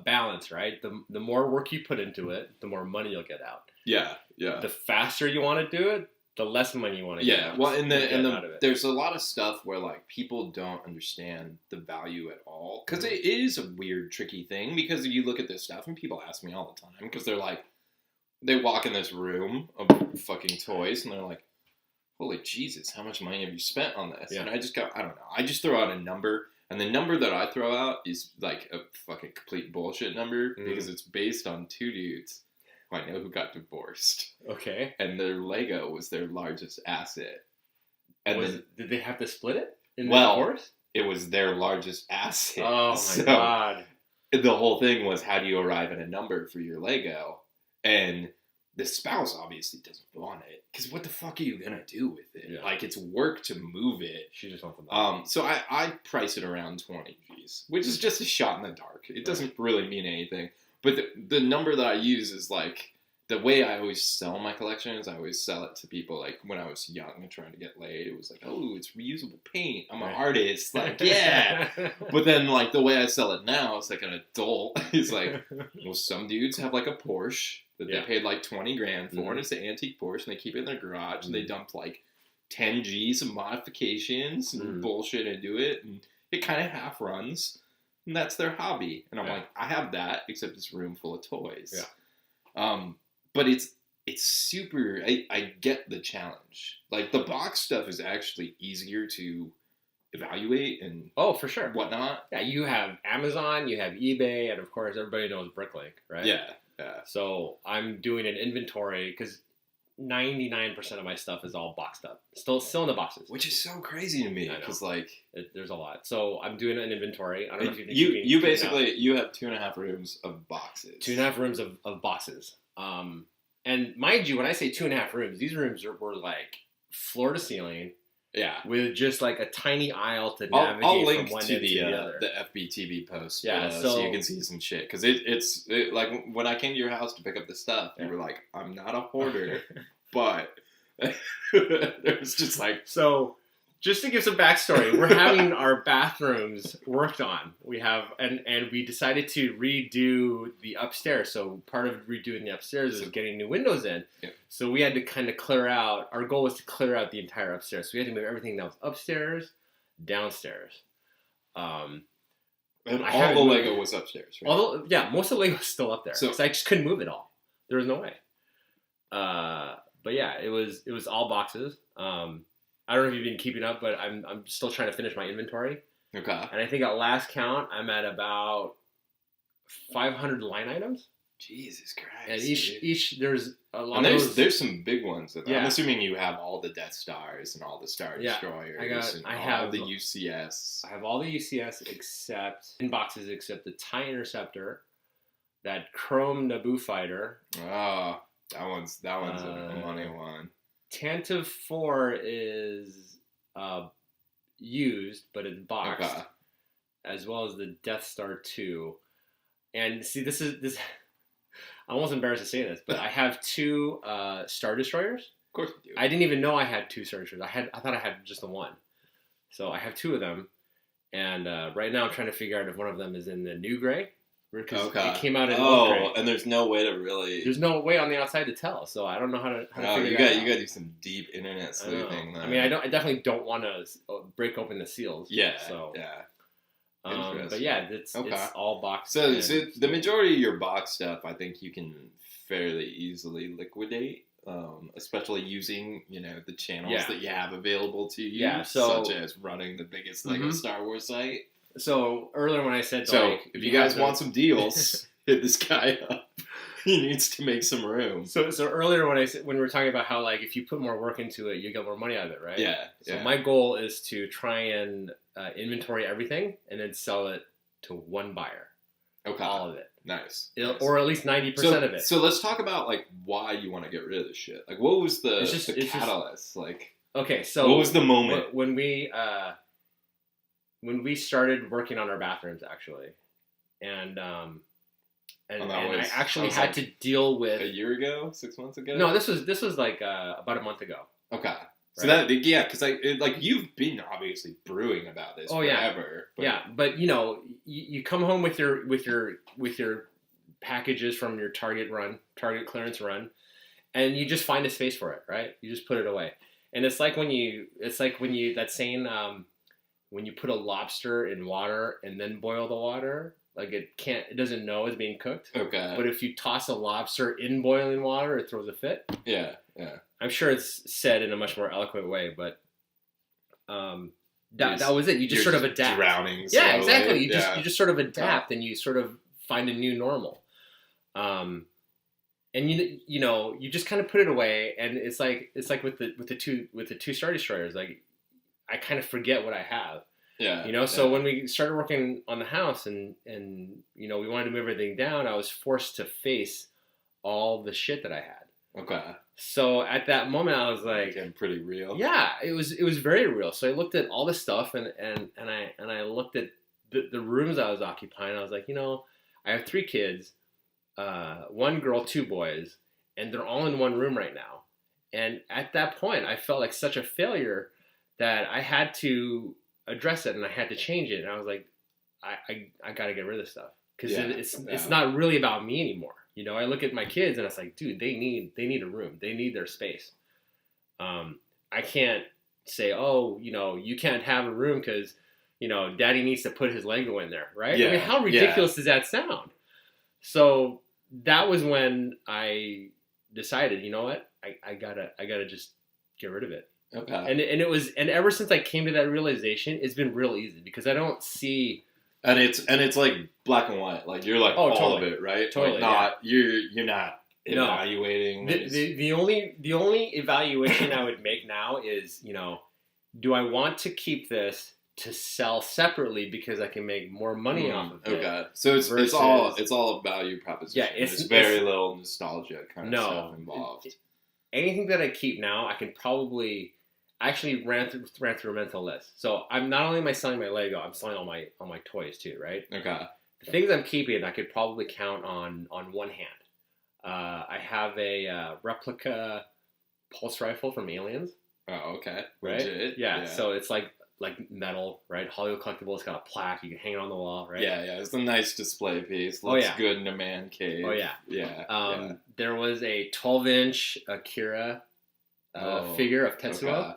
balance, right? The more work you put into it, the more money you'll get out. Yeah, yeah. The faster you want to do it, the less money you want to get out. Yeah, well, there's a lot of stuff where like people don't understand the value at all, because it is a weird, tricky thing. Because you look at this stuff and people ask me all the time, because they're like, they walk in this room of fucking toys and they're like, holy Jesus, how much money have you spent on this? Yeah. And I just go, I don't know. I just throw out a number, and the number that I throw out is like a fucking complete bullshit number because it's based on 2 dudes who I know who got divorced. Okay. And their Lego was their largest asset. And did they have to split it in the divorce? It was their largest asset. Oh my God. The whole thing was, how do you arrive at a number for your Lego? And the spouse obviously doesn't want it, because what the fuck are you gonna do with it? Yeah. Like, it's work to move it. She just wants the money. So I price it around 20 G's, which is just a shot in the dark. It doesn't really mean anything. But the number that I use is like, the way I always sell my collections, I always sell it to people like when I was young and trying to get laid. It was like, oh, it's reusable paint. I'm an artist. Like, yeah. But then like the way I sell it now, it's like an adult. It's like, well, some dudes have like a Porsche that they paid like 20 grand for, and it's an antique Porsche, and they keep it in their garage, and they dumped like 10 G's of modifications and bullshit into it, and it kind of half runs, and that's their hobby. And I'm like, I have that, except it's a room full of toys. Yeah. But it's super, I get the challenge. Like, the box stuff is actually easier to evaluate and for sure, whatnot. Yeah, you have Amazon, you have eBay, and of course everybody knows Bricklink, right? Yeah, yeah. So I'm doing an inventory, because 99% of my stuff is all boxed up, still in the boxes, which is so crazy to me, because like there's a lot. So I'm doing an inventory. I don't know if you basically you have 2.5 rooms of boxes. 2.5 rooms of boxes. And mind you, when I say 2.5 rooms, these rooms were like floor to ceiling. Yeah. With just like a tiny aisle to navigate I'll link from one to end to the other. The FBTV post. Yeah. So you can see some shit. Because it's like when I came to your house to pick up the stuff, you were like, I'm not a hoarder, but it was just like. So just to give some backstory, we're having our bathrooms worked on. We have, and we decided to redo the upstairs. So part of redoing the upstairs is getting new windows in. Yeah. So we had to kind of clear out, our goal was to clear out the entire upstairs. So we had to move everything that was upstairs, downstairs. And all the Lego was upstairs, right? Although, yeah, most of the Lego was still up there. So I just couldn't move it all. There was no way. But yeah, it was all boxes. I don't know if you've been keeping up, but I'm still trying to finish my inventory. Okay. And I think at last count, I'm at about 500 line items. Jesus Christ! And each there's a lot and of those. There's some big ones. I'm assuming you have all the Death Stars and all the Star Destroyers. I have all the UCS. I have all the UCS except in boxes except the TIE Interceptor, that Chrome Naboo fighter. Oh, that one's a money one. Tantive 4 is used, but it's boxed, as well as the Death Star 2. And see, this. I'm almost embarrassed to say this, but I have 2 Star Destroyers. Of course you do. I didn't even know I had 2 Star Destroyers. I thought I had just the one. So I have 2 of them, and right now I'm trying to figure out if one of them is in the new gray. Because it came out in old gray. And there's no way to really... There's no way on the outside to tell, so I don't know how to figure that out. You got to do some deep internet sleuthing. I mean, I definitely don't want to break open the seals. Yeah, so. Yeah. But yeah, it's all boxed. So the majority of your box stuff, I think you can fairly easily liquidate, especially using the channels that you have available to you, such as running the biggest Lego Star Wars site. So earlier when I said, if you guys want some deals, hit this guy up. He needs to make some room. So earlier when we were talking about how if you put more work into it, you get more money out of it, right? Yeah. So my goal is to try and inventory everything and then sell it to one buyer. Okay. All of it. Nice. Or at least 90% of it. So let's talk about why you want to get rid of this shit. What was the catalyst? Okay, so what was the moment when we started working on our bathrooms actually, and I actually had to deal with a year ago, 6 months ago. No, this was about a month ago. Okay, so right? Because you've been obviously brewing about this forever. But... but you come home with your packages from your Target clearance run, and you just find a space for it, right? You just put it away, and it's like when you that saying when you put a lobster in water and then boil the water. It doesn't know it's being cooked. Okay. But if you toss a lobster in boiling water, it throws a fit. Yeah. I'm sure it's said in a much more eloquent way, but that was it. You just sort of adapt. Drowning. Yeah, exactly. You just sort of adapt and you sort of find a new normal. And you just kind of put it away, and it's like with the two Star Destroyers, I kind of forget what I have. Yeah. So when we started working on the house and we wanted to move everything down, I was forced to face all the shit that I had. Okay. So at that moment, I was like, getting pretty real. Yeah, it was very real. So I looked at all the stuff and I looked at the rooms I was occupying. I was like, I have 3 kids, 1 girl, 2 boys, and they're all in one room right now. And at that point, I felt like such a failure that I had to address it and I had to change it. And I was like, I got to get rid of this stuff because it's not really about me anymore. I look at my kids and it's like, dude, they need a room. They need their space. I can't say, you can't have a room because, daddy needs to put his Lego in there. Right. Yeah. I mean, how ridiculous does that sound? So that was when I decided, you know what, I gotta just get rid of it. Okay. And ever since I came to that realization, it's been real easy because I don't see. And it's like black and white. You're all totally. Of it, right? Totally. You're not evaluating. The only evaluation I would make now is, do I want to keep this to sell separately because I can make more money off of it? Okay. So it's all a value proposition. Yeah, it's very little nostalgia kind of stuff involved. Anything that I keep now, I can probably. I actually ran through a mental list. So I'm not only am I selling my Lego, I'm selling all my toys too, right? Okay. The things I'm keeping, I could probably count on one hand. I have a replica pulse rifle from Aliens. Oh, okay. Right? Legit. Yeah. So it's like metal, right? Hollywood collectible. It's got a plaque. You can hang it on the wall, right? Yeah. It's a nice display piece. Looks good in a man cave. Oh yeah. Yeah. There was a 12-inch Akira figure of Tetsuo. Okay.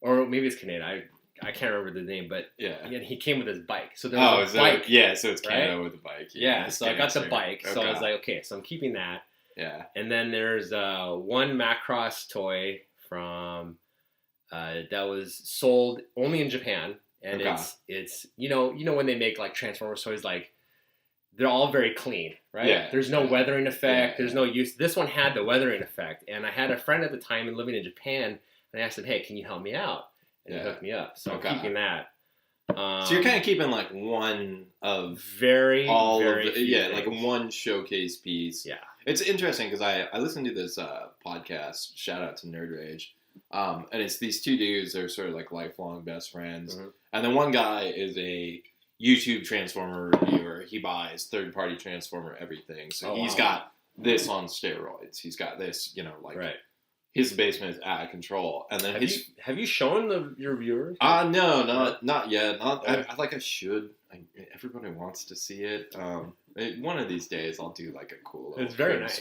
Or maybe it's Canadian. I can't remember the name, but yeah, he came with his bike. So there was a bike. So it's Kano with the bike. Yeah, so I got the bike. So I was like, okay, so I'm keeping that. Yeah. And then there's one Macross toy from that was sold only in Japan, and it's you know when they make like Transformers toys, like they're all very clean, right? Yeah. There's no weathering effect. There's no use. This one had the weathering effect, and I had a friend at the time and living in Japan, and I asked him, hey, can you help me out? And he hooked me up. So I'm keeping that. So you're kind of keeping like one of very like one showcase piece. Yeah, it's interesting because I listened to this podcast. Shout out to Nerd Rage, and it's these two dudes. They're sort of like lifelong best friends, and then one guy is a YouTube Transformer reviewer. He buys third-party Transformer everything. So he's got this on steroids. He's got this, his basement is out of control. And then have you shown your viewers? No, not yet. I should. Everybody wants to see it. One of these days I'll do like a cool little video. It's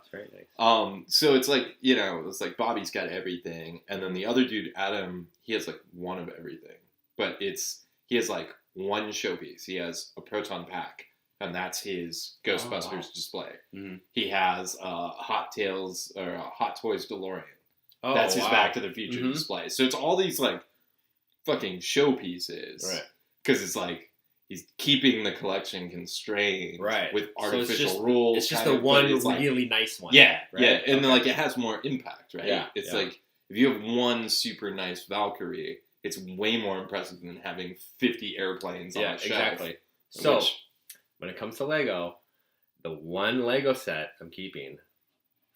very nice. So it's like, it's like Bobby's got everything, and then the other dude, Adam, he has like one of everything. But he has like one showpiece. He has a proton pack, and that's his Ghostbusters display. Mm-hmm. He has Hot Toys DeLorean. That's his Back to the Future display. So it's all these like fucking showpieces, right? Because it's like he's keeping the collection constrained, right? With artificial rules. It's just the one really nice one. Yeah, right? Yeah, and then like it has more impact, right? Yeah, it's like if you have one super nice Valkyrie, it's way more impressive than having 50 airplanes on a shelf. Exactly. So, when it comes to Lego, the one Lego set I'm keeping,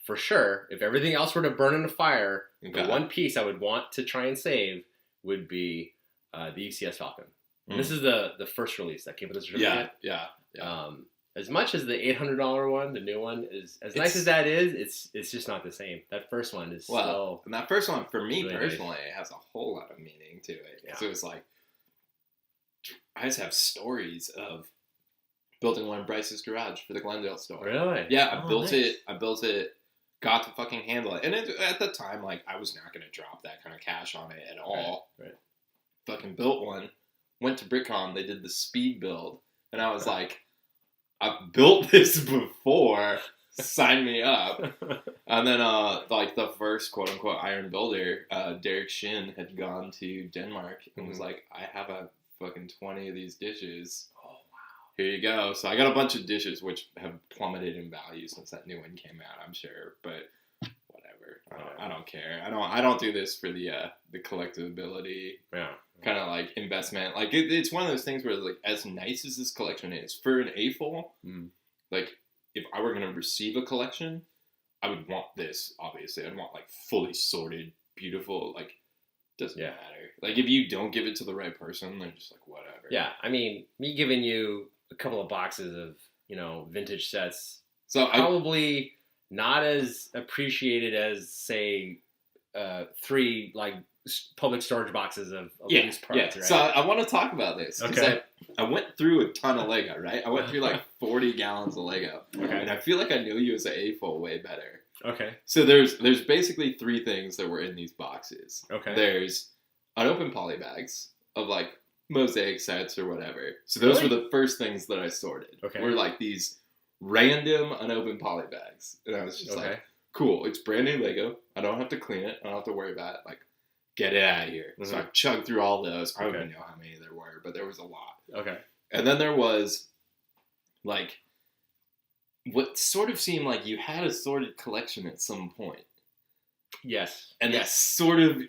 for sure, if everything else were to burn in a fire, the one piece I would want to try and save would be the ECS Falcon. And this is the first release that came with this certificate. Yeah. As much as the $800 one, the new one, is as nice as that is, it's just not the same. That first one is and that first one, for me really personally, nice. Has a whole lot of meaning to it. Yeah. So it's like, I just have stories of building one in Bryce's garage for the Glendale store. Really? Yeah, I built it, got to fucking handle it. And at the time, like, I was not going to drop that kind of cash on it at all. Right. Fucking built one, went to BrickCon, they did the speed build, and I was like, I've built this before, sign me up. And then, like, the first quote-unquote iron builder, Derek Shin, had gone to Denmark and was like, I have a fucking 20 of these dishes. Oh, wow. Here you go. So I got a bunch of dishes, which have plummeted in value since that new one came out, I'm sure. But whatever. I don't care. I don't do this for the collectability. Yeah. Kind of like investment. Like it's one of those things where it's like, as nice as this collection is for an AFOL, like if I were going to receive a collection, I would want this, obviously. I'd want like fully sorted, beautiful, like doesn't matter. Like if you don't give it to the right person, they're just like whatever. Yeah. I mean, me giving you a couple of boxes of, vintage sets, so probably not as appreciated as say 3 like public storage boxes of used parts, right? So I want to talk about this. Okay. I went through a ton of Lego, right? I went through like 40 gallons of Lego. Okay. And I feel like I knew you as an AFOL way better. Okay. So there's basically 3 things that were in these boxes. Okay. There's unopened poly bags of like mosaic sets or whatever. So those were the first things that I sorted. Okay. Were like these random unopened poly bags. And I was just like, cool, it's brand new Lego. I don't have to clean it. I don't have to worry about it. Like, get it out of here. Mm-hmm. So I chugged through all those. I don't even know how many there were, but there was a lot. Okay. And then there was, like, what sort of seemed like you had a sorted collection at some point. Yes. And that sort of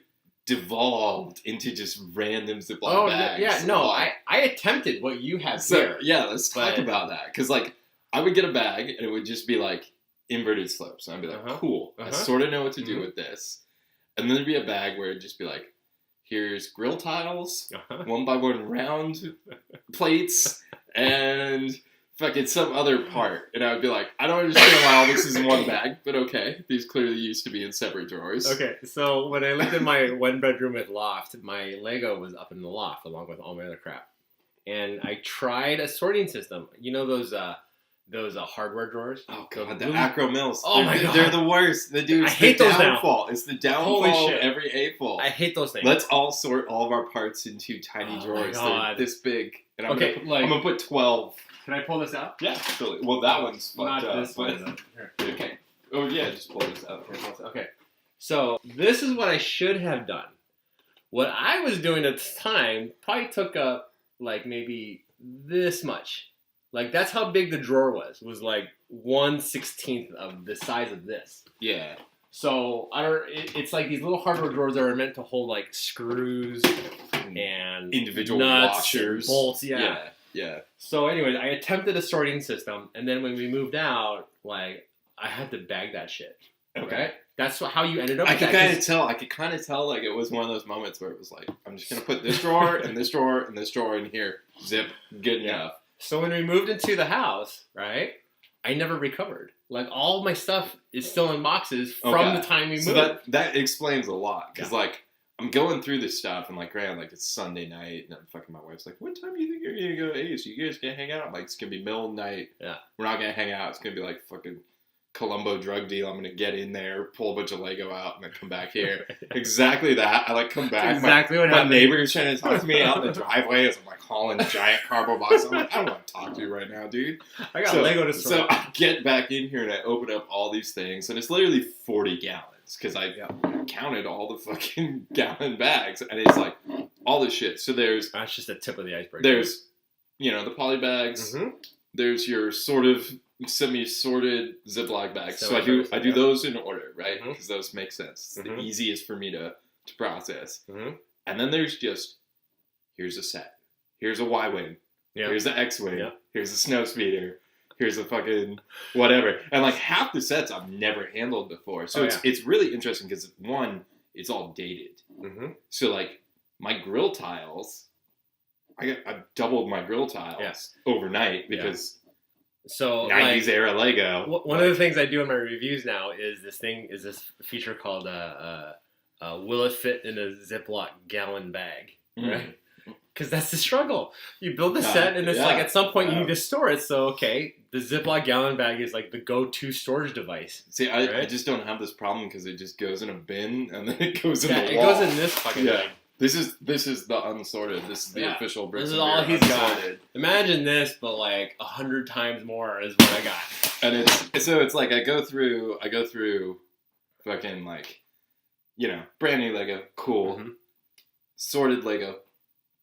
devolved into just random Ziploc bags. Yeah, no, I attempted what you have there. Yeah, let's talk about that. Because, like, I would get a bag, and it would just be, like, inverted slopes. And I'd be like, cool, I sort of know what to do with this. And then there'd be a bag where it'd just be like, here's grill tiles, 1x1 round plates, and fucking some other part. And I would be like, I don't understand why all this is in one bag, but okay. These clearly used to be in separate drawers. Okay, so when I lived in my 1-bedroom with loft, my Lego was up in the loft along with all my other crap. And I tried a sorting system. You know those those hardware drawers. Oh god, the Acro Mills. Oh my god, they're the worst. The dude, I hate those downfall. now. It's the downfall of every A-fold. I hate those things. Let's all sort all of our parts into tiny drawers. They're this big. And I'm gonna put 12. Can I pull this out? Yeah, totally. Well, that one's fucked not up. This one. Here. Okay. Oh yeah, just pull this out. Okay. So this is what I should have done. What I was doing at the time probably took up like maybe this much. Like that's how big the drawer was. It was like 1/16 of the size of this. Yeah. So it's like these little hardware drawers that are meant to hold like screws and individual nuts, washers, bolts. Yeah. So anyways, I attempted a sorting system, and then when we moved out, like I had to bag that shit. Okay. Right? That's how you ended up. I could kind of tell. Like it was one of those moments where it was like, I'm just gonna put this drawer and this drawer and this drawer in here. Zip, good enough. So when we moved into the house, right, I never recovered. Like all my stuff is still in boxes from the time we moved. So that explains a lot because like I'm going through this stuff and like like it's Sunday night and I'm fucking my wife's like, what time do you think you're gonna go to Ace? You guys gonna hang out? I'm like, it's gonna be middle of the night. Yeah, we're not gonna hang out. It's gonna be like fucking Columbo drug deal. I'm gonna get in there, pull a bunch of Lego out, and then come back here. Exactly that. I like come back. That's exactly what happened. My neighbor's trying to talk to me out in the driveway as I'm like hauling a giant cardboard box. I'm like, I don't want to talk to you right now, dude. I got Lego to sort. So I get back in here and I open up all these things, and it's literally 40 gallons because I counted all the fucking gallon bags, and it's like all this shit. So that's just the tip of the iceberg. There's the poly bags. Mm-hmm. There's your sort of semi-sorted Ziploc bags. So I do those in order, right? Because those make sense. It's the easiest for me to process. Mm-hmm. And then there's here's a set. Here's a Y-wing. Yeah. Here's the X-wing. Yeah. Here's a snow speeder. Here's a fucking whatever. And like half the sets I've never handled before. So it's really interesting because one, it's all dated. Mm-hmm. So like my grill tiles, I doubled my grill tiles overnight because... So 90s era Lego. One of the things I do in my reviews now is this feature called will it fit in a Ziploc gallon bag, right? Because that's the struggle. You build the set and it's like at some point you need to store it. So the Ziploc gallon bag is like the go-to storage device. See, I just don't have this problem because it just goes in a bin and then it goes in the wall. It goes in this fucking bag. This is the unsorted. This is the official Bricks. This is all he's got. Imagine this, but like 100 times more is what I got. And it's like I go through fucking like, brand new Lego, cool. Mm-hmm. Sorted Lego,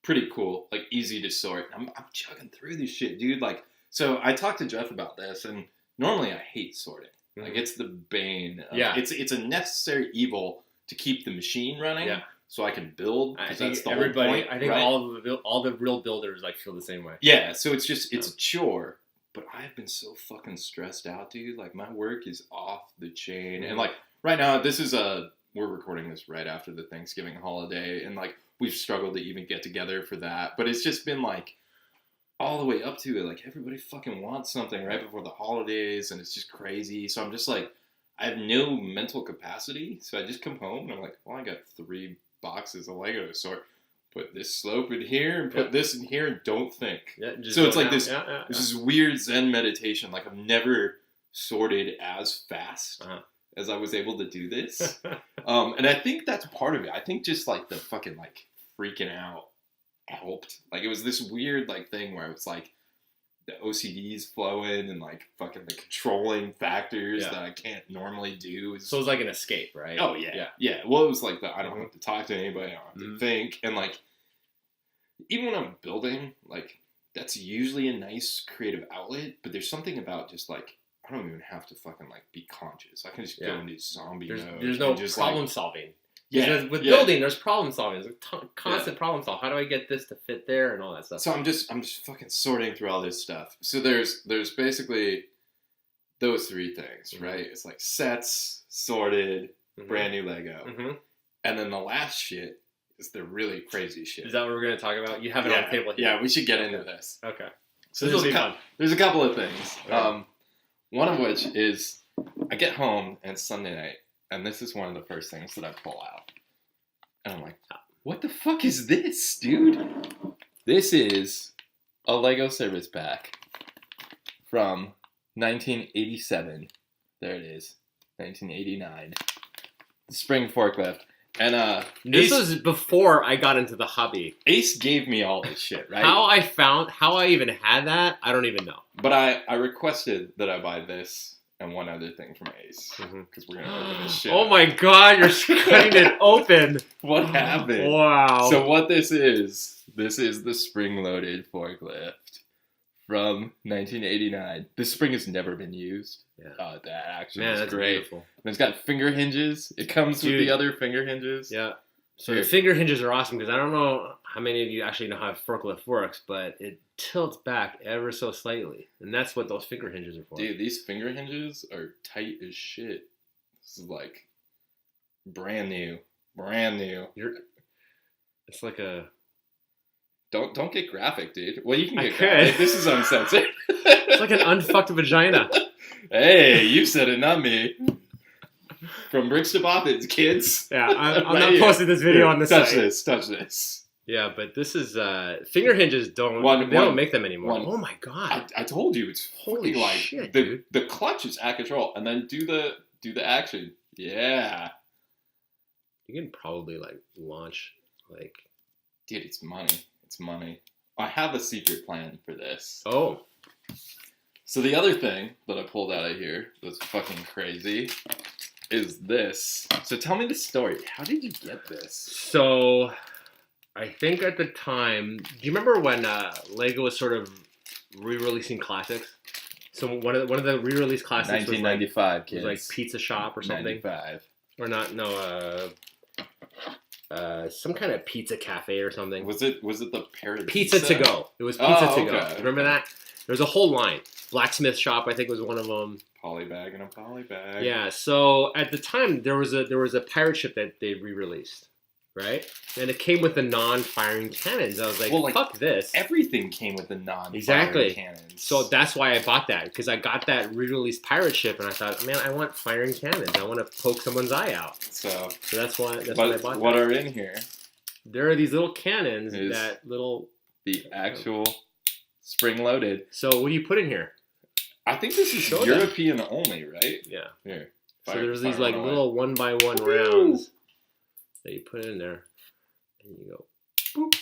pretty cool. Like easy to sort. I'm chugging through this shit, dude. Like, so I talked to Jeff about this, and normally I hate sorting. Mm-hmm. Like it's the bane. It's a necessary evil to keep the machine running. Yeah. So I can build. I think everybody. I think all the real builders like feel the same way. Yeah. So it's a chore. But I've been so fucking stressed out, dude. Like my work is off the chain, and like right now, we're recording this right after the Thanksgiving holiday, and like we've struggled to even get together for that. But it's just been like all the way up to it. Like everybody fucking wants something right before the holidays, and it's just crazy. So I'm just like, I have no mental capacity. So I just come home and I'm like, well, I got 3 boxes of Lego to sort. Put this slope in here and put this in here and don't think. Yeah, so it's like this this weird Zen meditation. Like I've never sorted as fast as I was able to do this. And I think that's part of it. I think just like the fucking like freaking out helped. Like it was this weird like thing where it was like the OCD's flowing and like fucking the controlling factors that I can't normally do. So it was like an escape, right? Oh yeah. Well, it was like I don't have to talk to anybody. I don't have to think. And like, even when I'm building, like that's usually a nice creative outlet. But there's something about just like, I don't even have to fucking like be conscious. I can just go into zombie mode. There's no problem solving. Yeah, because with building, there's problem solving. There's constant problem solving. How do I get this to fit there and all that stuff? So I'm just fucking sorting through all this stuff. So there's basically those 3 things, right? It's like sets, sorted, brand new Lego, and then the last shit is the really crazy shit. Is that what we're going to talk about? You have it on the table here. Yeah, we should get into this. Okay. So there's a couple of things. Okay. One of which is I get home and it's Sunday night. And this is one of the first things that I pull out. And I'm like, what the fuck is this, dude? This is a Lego service pack from 1987. There it is. 1989. The spring forklift. And this was before I got into the hobby. Ace gave me all this shit, right? How I even had that, I don't even know. But I requested that I buy this and one other thing from Ace because we're gonna open this shit. Oh my god, you're cutting it open. What happened? Wow. So what this is the spring-loaded forklift from 1989. This spring has never been used. Yeah. That actually Man, is that's great. beautiful. And it's got finger hinges. It comes with the other finger hinges. Yeah. So the finger hinges are awesome because I don't know how many of you actually know how a forklift works, but it tilts back ever so slightly. And that's what those finger hinges are for. Dude, these finger hinges are tight as shit. This is like brand new. Brand new. It's like a... Don't get graphic, dude. Well, you can get graphic. Graphic. This is uncensored. It's like an unfucked vagina. Hey, you said it, not me. From bricks to boppins, kids. Yeah, I'm not posting this video on the site. Touch this. Yeah, but this is finger hinges don't make them anymore. Oh my god! I told you it's holy like shit, dude. The clutch is at control, and then do the action. Yeah. You can probably like launch like. Dude, it's money. It's money. I have a secret plan for this. Oh. So the other thing that I pulled out of here that's fucking crazy is this. So tell me the story. How did you get this? So, I think at the time, do you remember when Lego was sort of re-releasing classics? So one of the re-released classics 1995, was like Pizza Shop or something. 95. Or not? No. Some kind of pizza cafe or something. Was it the Paradise? Pizza to go. It was Pizza to go. Okay. Remember that? There was a whole line. Blacksmith Shop, I think, was one of them. Polybag and a polybag. Yeah. So at the time, there was a pirate ship that they re-released, right? And it came with the non-firing cannons. I was like, fuck this. Everything came with the non-firing cannons. So that's why I bought that, because I got that re-released pirate ship, and I thought, man, I want firing cannons. I want to poke someone's eye out. So that's why I bought that. What are in here? There are these little cannons the actual spring-loaded. So what do you put in here? I think this is European only, right? Yeah. Here. So there's these like little 1x1 rounds that you put in there, and you go, boop.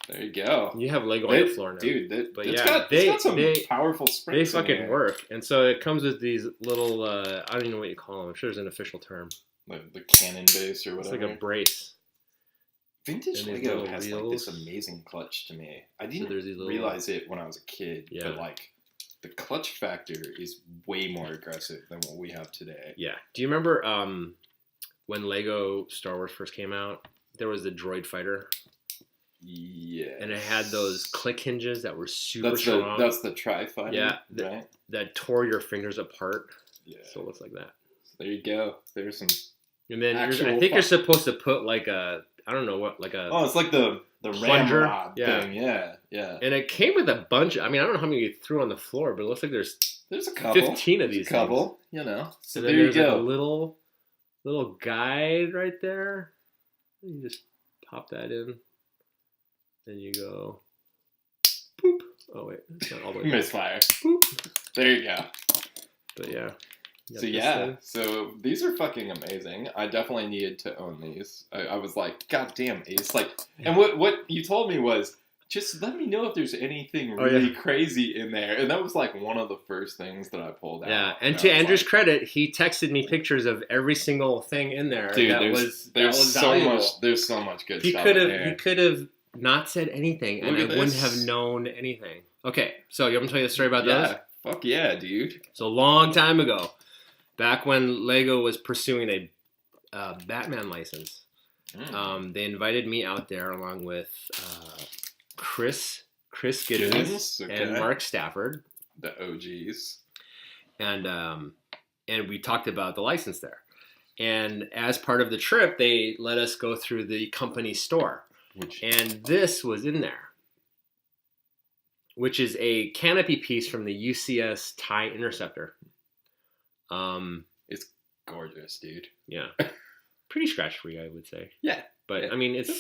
There you go. You have Lego on the floor now, dude. It's got some powerful springs. They fucking work, and so it comes with these little. I don't even know what you call them. I'm sure there's an official term. The cannon base or whatever. It's like a brace. Vintage Lego has like this amazing clutch to me. I didn't realize it when I was a kid, but like the clutch factor is way more aggressive than what we have today. Yeah. Do you remember when Lego Star Wars first came out? There was the droid fighter. Yeah. And it had those click hinges that were super strong. That's the tri-fighter. Yeah. Right? That tore your fingers apart. Yeah. So it looks like that. There you go. There's some. And then I think you're supposed to put like a, I don't know what, like a. Oh, it's like the plunger ramrod thing. Yeah. And it came with a bunch. I mean, I don't know how many you threw on the floor, but it looks like there's a couple. 15 of these. A couple, you know. So there you go. Like a little guide right there. You just pop that in. Then you go. Boop. Oh wait, it's not all the way. Misfire. Boop. There you go. But yeah. So these are fucking amazing. I definitely needed to own these. I was like, God damn, Ace. Like, and what you told me was, just let me know if there's anything really crazy in there. And that was like one of the first things that I pulled out. Yeah, and to Andrew's credit, he texted me pictures of every single thing in there. Dude, there's so much good stuff in there. He could have not said anything, and I wouldn't have known anything. Okay, so you want me to tell you the story about those? Yeah, fuck yeah, dude. So a long time ago, back when Lego was pursuing a Batman license, they invited me out there along with Chris Giddens and Mark Stafford, the OGs, and we talked about the license there. And as part of the trip, they let us go through the company store, and this was in there, which is a canopy piece from the UCS TIE Interceptor. It's gorgeous, dude. Yeah, pretty scratch free, I would say. Yeah, but I mean, it's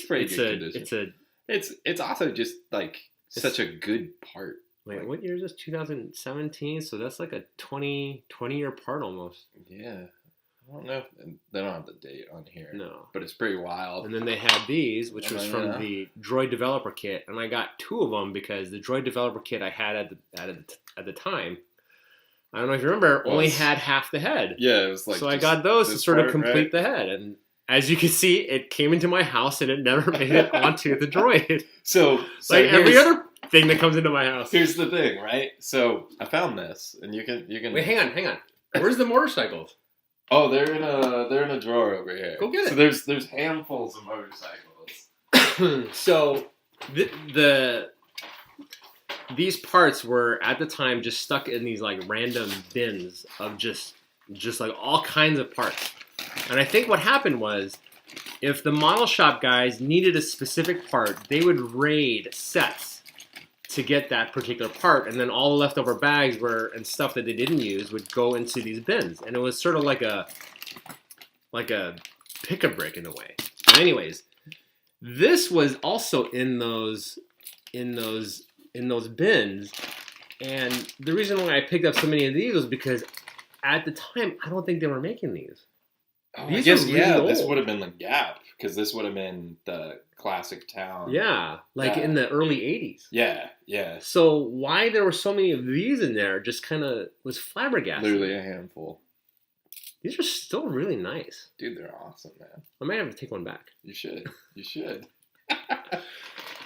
also just like such a good part. Wait, what year is this? 2017. So that's like a 20-year part almost. Yeah. I don't know. They don't have the date on here. No. But it's pretty wild. And then they had these, which was from the Droid Developer Kit, and I got 2 of them because the Droid Developer Kit I had at the time, I don't know if you remember, only had half the head. Yeah, it was like. So I got those to sort of complete the head, and as you can see, it came into my house and it never made it onto the droid. So like every other thing that comes into my house. Here's the thing, right? So I found this, and you can. Wait, hang on. Where's the motorcycles? Oh, they're in a drawer over here. Go get it. So there's handfuls of motorcycles. So these parts were at the time just stuck in these like random bins of just like all kinds of parts. And I think what happened was, if the model shop guys needed a specific part, they would raid sets to get that particular part, and then all the leftover bags and stuff that they didn't use would go into these bins. And it was sort of like a pick-a-brick in a way. But anyways, this was also in those bins, and the reason why I picked up so many of these was because at the time I don't think they were making these. Oh, I guess, this would have been the Gap, because this would have been the classic town. Yeah, in the early 80s. Yeah. So why there were so many of these in there just kind of was flabbergasted. Literally a handful. These are still really nice. Dude, they're awesome, man. I might have to take one back. You should.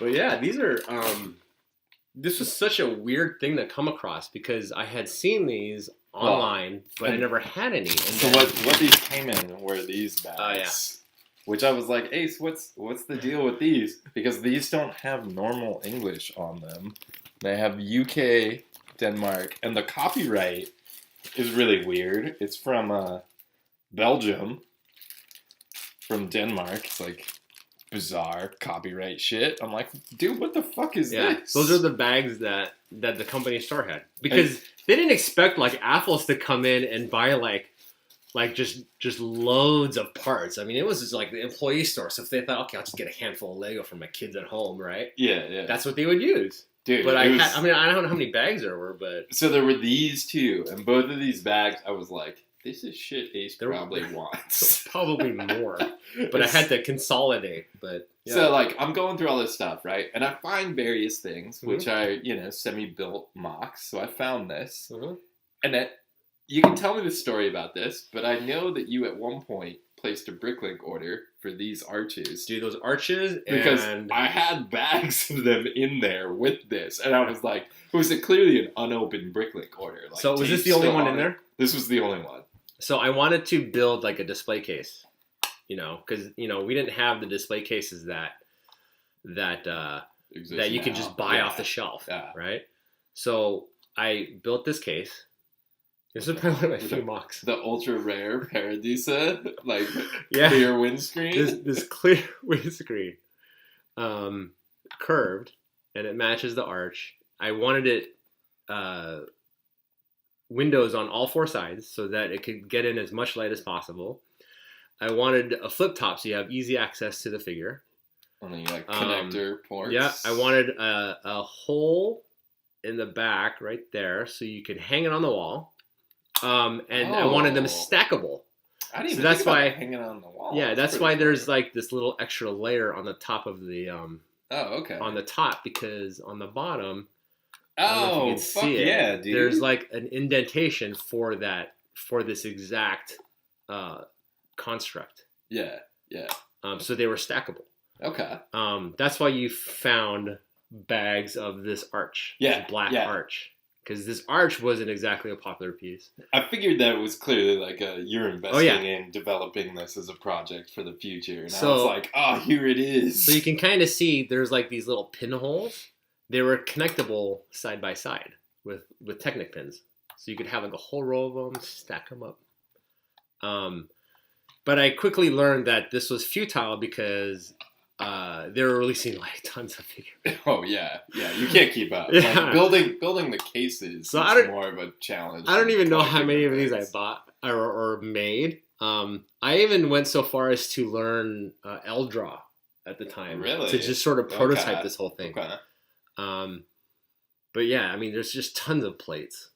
But yeah, these are... this was such a weird thing to come across, because I had seen these online, but I never had any. And so what these came in were these bags. Oh, yeah. Which I was like, Ace, what's the deal with these? Because these don't have normal English on them. They have UK, Denmark, and the copyright is really weird. It's from Belgium, from Denmark. It's like bizarre copyright shit. I'm like, dude, what the fuck is this? Those are the bags that the company store had, because they didn't expect like Apples to come in and buy like just loads of parts. I mean, it was just like the employee store. So if they thought, okay, I'll just get a handful of Lego for my kids at home, right? Yeah. That's what they would use. Dude, but I don't know how many bags there were, but so there were these 2, and both of these bags, I was like, this is shit Ace probably wants. Probably more, but I had to consolidate. But yeah. So like, I'm going through all this stuff, right? And I find various things, which I semi-built mocks. So I found this, and you can tell me the story about this, but I know that you at one point placed a Bricklink order for these arches. Dude, those arches, because I had bags of them in there with this, and I was like, it was clearly an unopened Bricklink order. Like, so was this the only one in there? This was the only one. So I wanted to build like a display case, because we didn't have the display cases that you could just buy off the shelf, right? So I built this case. This is probably one of my few mocks. The ultra rare Paradisa, like clear windscreen. This clear windscreen, curved, and it matches the arch. I wanted it windows on all 4 sides so that it could get in as much light as possible. I wanted a flip top so you have easy access to the figure. And then you connector ports. Yeah, I wanted a hole in the back right there so you could hang it on the wall. I wanted them stackable. I didn't even think about hanging on the wall. Yeah, that's why there's like this little extra layer on the top of the on the top, because on the bottom, yeah, dude. There's like an indentation for this exact construct. Yeah. So they were stackable. Okay. That's why you found bags of this arch. Yeah. This black arch. Because this arch wasn't exactly a popular piece. I figured that it was clearly like you're investing in developing this as a project for the future. And I was like, here it is. So you can kind of see there's like these little pinholes. They were connectable side by side with Technic pins. So you could have like a whole row of them, stack them up. But I quickly learned that this was futile because they were releasing like tons of figures. Oh yeah, you can't keep up. Like, building the cases is more of a challenge. I don't even know how many of these I bought or made. I even went so far as to learn L-Draw at the time, really, to just sort of prototype this whole thing. Okay. But yeah, I mean, there's just tons of plates.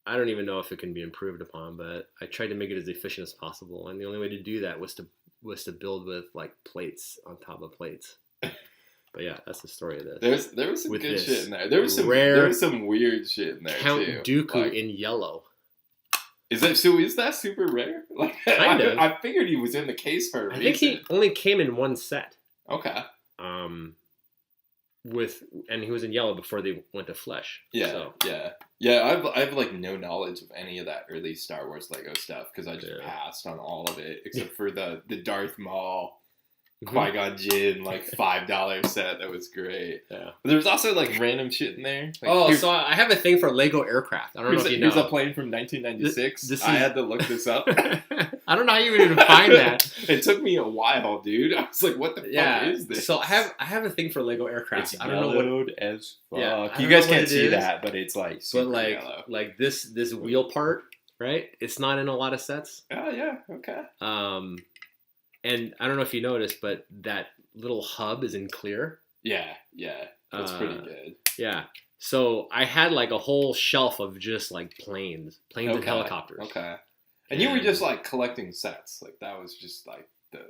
I don't even know if it can be improved upon, but I tried to make it as efficient as possible, and the only way to do that was to build with like plates on top of plates. But yeah, that's the story of this. There was some good shit in there. There was some weird shit in there Count too. Dooku in yellow. Is that super rare? Like, kind of. I figured he was in the case for a reason. I think he only came in one set. Okay. And he was in yellow before they went to flesh. Yeah, so. yeah. I've like no knowledge of any of that early Star Wars Lego stuff because I just passed on all of it except for the Darth Maul, Qui-Gon Jinn, like $5 set that was great. Yeah. But there was also like random shit in there. Like, so I have a thing for Lego aircraft. I don't know if you know. Here's a plane from 1996. I had to look this up. I don't know how you would even find that. It took me a while, dude. I was like, "What the fuck is this?" So I have a thing for Lego aircraft. I don't know what as fuck. Yeah, you guys can't see that, but it's like super yellow. Like this wheel part, right? It's not in a lot of sets. Oh yeah, okay. And I don't know if you noticed, but that little hub is in clear. Yeah, that's pretty good. Yeah. So I had like a whole shelf of just like planes and helicopters. Okay. And you were just like collecting sets, like that was just like the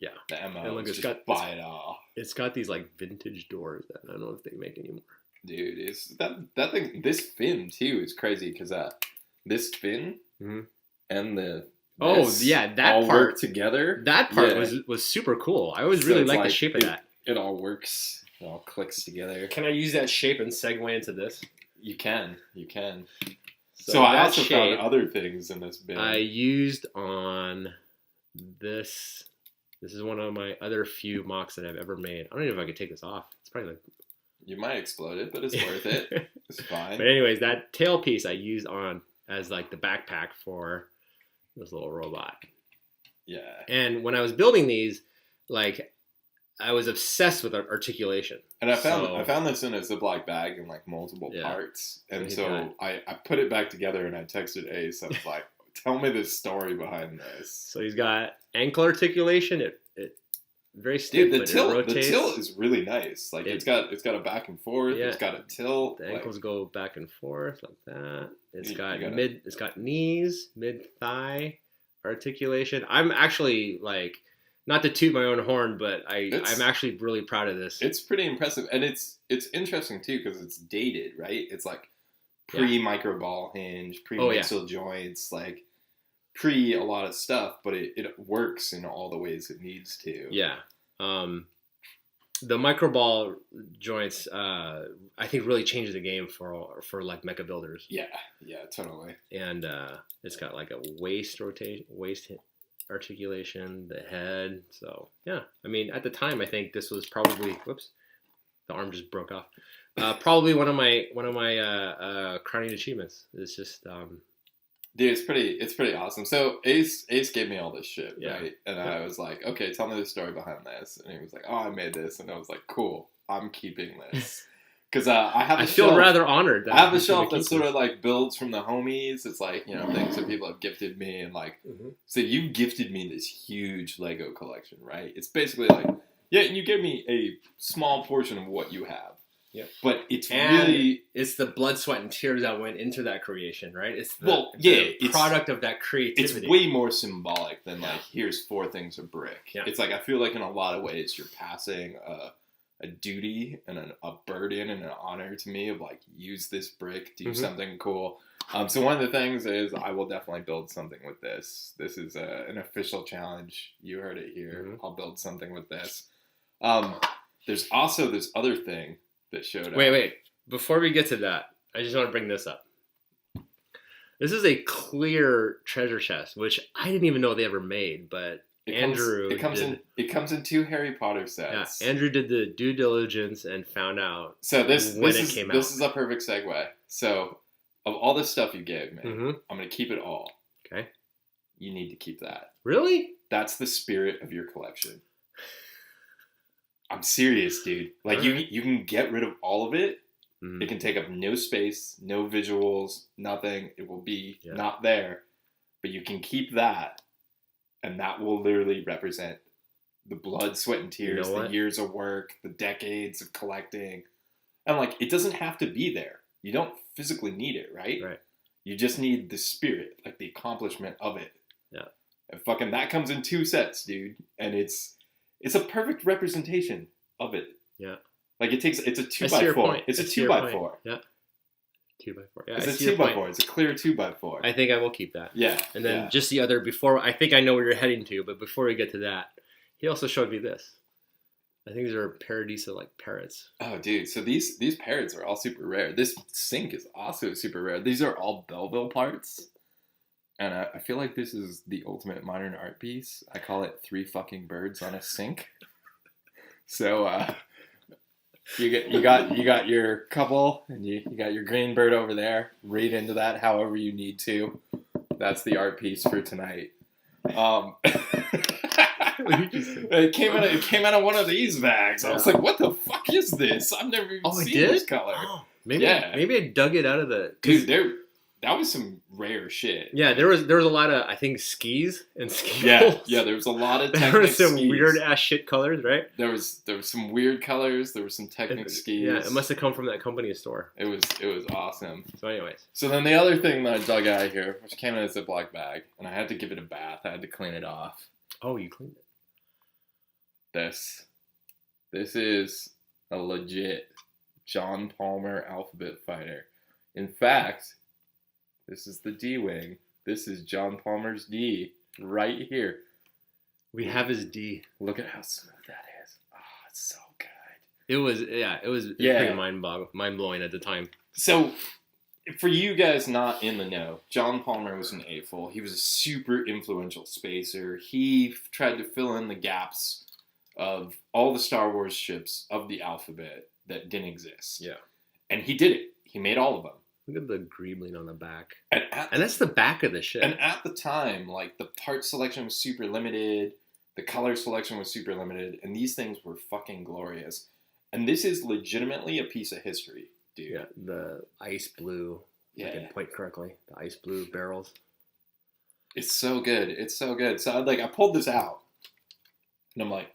MO. And like buy it all. It's got these like vintage doors that I don't know if they make anymore. Dude, it's that thing. This fin too is crazy because this fin and the that all part work together. That part was super cool. I always really liked the shape of that. It all works. It all clicks together. Can I use that shape and segue into this? You can. So I also found other things in this bin. I used on this. This is one of my other few mocks that I've ever made. I don't even know if I could take this off. It's probably like... You might explode it, but it's worth it. It's fine. But anyways, that tail piece I used on as like the backpack for this little robot. Yeah. And when I was building these, like... I was obsessed with articulation. And I found this in a Ziploc bag in like multiple parts. And so I put it back together and I texted Ace. I was like, tell me the story behind this. So he's got ankle articulation. It very stiff, but it rotates. The tilt is really nice. Like it's got a back and forth. Yeah. It's got a tilt. The ankles go back and forth like that. It's got knees, mid thigh articulation. I'm actually like, not to toot my own horn, but I'm actually really proud of this. It's pretty impressive, and it's interesting too because it's dated, right? It's like pre-micro ball hinge, pre-mixel joints, like pre a lot of stuff, but it works in all the ways it needs to. Yeah, the micro ball joints, I think, really changed the game for like mecha builders. Yeah, totally. And it's got like a waist articulation, the head. So yeah, I mean, at the time, I think this was probably the arm just broke off. Probably one of my crowning achievements. It's just dude, it's pretty awesome. So Ace gave me all this shit, right? And I was like, okay, tell me the story behind this. And he was like, oh, I made this, and I was like, cool, I'm keeping this. Because I feel rather honored. I have a shelf that sort of like builds from the homies. It's like, things that people have gifted me, and like, so you gifted me this huge Lego collection, right? It's basically like, and you gave me a small portion of what you have. Yeah, but it's the blood, sweat, and tears that went into that creation, right? It's the product of that creativity. It's way more symbolic than like, here's 4 things of brick. Yeah. It's like, I feel like in a lot of ways you're passing a duty and a burden and an honor to me of like, use this brick, do something cool. So one of the things is I will definitely build something with this. This is an official challenge. You heard it here. I'll build something with this. There's also this other thing that showed up. Wait. Before we get to that, I just want to bring this up. This is a clear treasure chest, which I didn't even know they ever made, but It comes in 2 Harry Potter sets. Yeah, Andrew did the due diligence and found out. So this is a perfect segue. So of all the stuff you gave me, I'm gonna keep it all. Okay. You need to keep that. Really? That's the spirit of your collection. I'm serious, dude. Like you can get rid of all of it. It can take up no space, no visuals, nothing. It will be not there. But you can keep that. And that will literally represent the blood, sweat, and tears, the years of work, the decades of collecting. And like, it doesn't have to be there. you don't physically need it, right? Right. You just need the spirit, like the accomplishment of it. Yeah. And fucking that comes in 2 sets, dude. And it's a perfect representation of it. Yeah. Like it's a 2x4. It's a 2x4. Yeah. 2x4. Yeah. It's a 2x4. It's a clear 2x4. I think I will keep that. Yeah. And then just the other before, I think I know where you're heading to, but before we get to that, he also showed me this. I think these are Paradisa like parrots. Oh, dude. So these parrots are all super rare. This sink is also super rare. These are all Belleville parts. And I feel like this is the ultimate modern art piece. I call it 3 fucking birds on a sink. So you got your couple, and you got your green bird over there. Read into that however you need to. That's the art piece for tonight. It came out of one of these bags. I was like, what the fuck is this? I've never even seen this color. Oh, maybe I dug it out of the dude. That was some rare shit. Yeah, there was a lot of, I think, skis and ski poles. Yeah, there was a lot of Technic There was some skis. weird ass shit colors, right? There was some weird colors. There was some Technic skis. Yeah, it must have come from that company store. It was awesome. So, anyways. So then the other thing that I dug out of here, which came in a Ziploc bag, and I had to give it a bath. I had to clean it off. Oh, you cleaned it. This is a legit John Palmer alphabet fighter. In fact, this is the D-wing. This is John Palmer's D right here. We have his D. Look at how smooth that is. Oh, it's so good. It was pretty mind-blowing at the time. So, for you guys not in the know, John Palmer was an AFOL. He was a super influential spacer. He tried to fill in the gaps of all the Star Wars ships of the alphabet that didn't exist. Yeah. And he did it. He made all of them. Look at the greebling on the back. And that's the back of the ship. And at the time, like, the part selection was super limited. The color selection was super limited. And these things were fucking glorious. And this is legitimately a piece of history, dude. Yeah, the ice blue. Yeah. I can point correctly. The ice blue barrels. It's so good. It's so good. So, I pulled this out. And I'm like,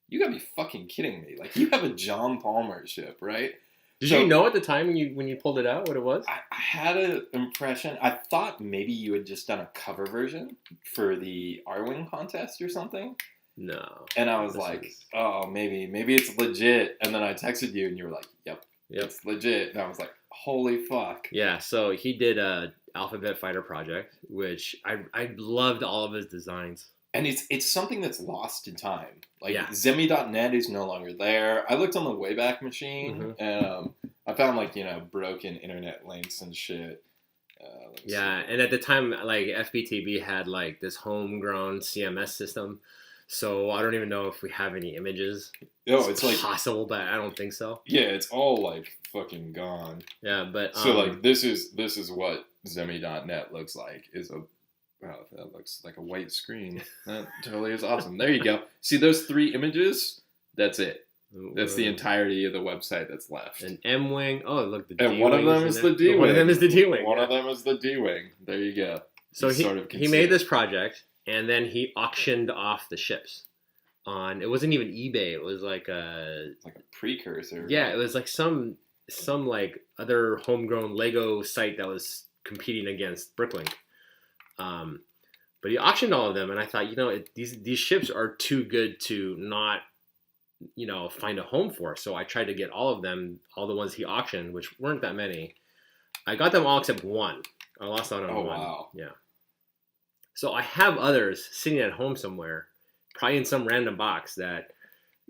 you gotta be fucking kidding me. Like, you have a John Palmer ship, right? Did you know at the time when you pulled it out what it was? I had an impression. I thought maybe you had just done a cover version for the R-Wing contest or something. No. And I was like, oh, maybe it's legit. And then I texted you and you were like, yep, it's legit. And I was like, holy fuck. Yeah, so he did a Alphabet Fighter project, which I loved all of his designs. And it's something that's lost in time. Like, Zemi.net is no longer there. I looked on the Wayback Machine, and I found, broken internet links and shit. And at the time, FBTB had, this homegrown CMS system. So I don't even know if we have any images. No, it's possible, but I don't think so. Yeah, it's all, fucking gone. Yeah, but... So, this is what Zemi.net looks like, wow, that looks like a white screen. That totally is awesome. There you go. See those 3 images? That's it. That's the entirety of the website that's left. An M-wing. Oh, look, the D-wing. And one of them is the D-wing. One of them is the D-wing. One of them is the D-wing. There you go. So he made this project, and then he auctioned off the ships. It wasn't even eBay. It was like a precursor. Yeah, it was like some other homegrown Lego site that was competing against Bricklink. But he auctioned all of them, and I thought, these ships are too good to not, find a home for. So I tried to get all of them, all the ones he auctioned, which weren't that many. I got them all except one. I lost out on one. Wow. Yeah. So I have others sitting at home somewhere, probably in some random box that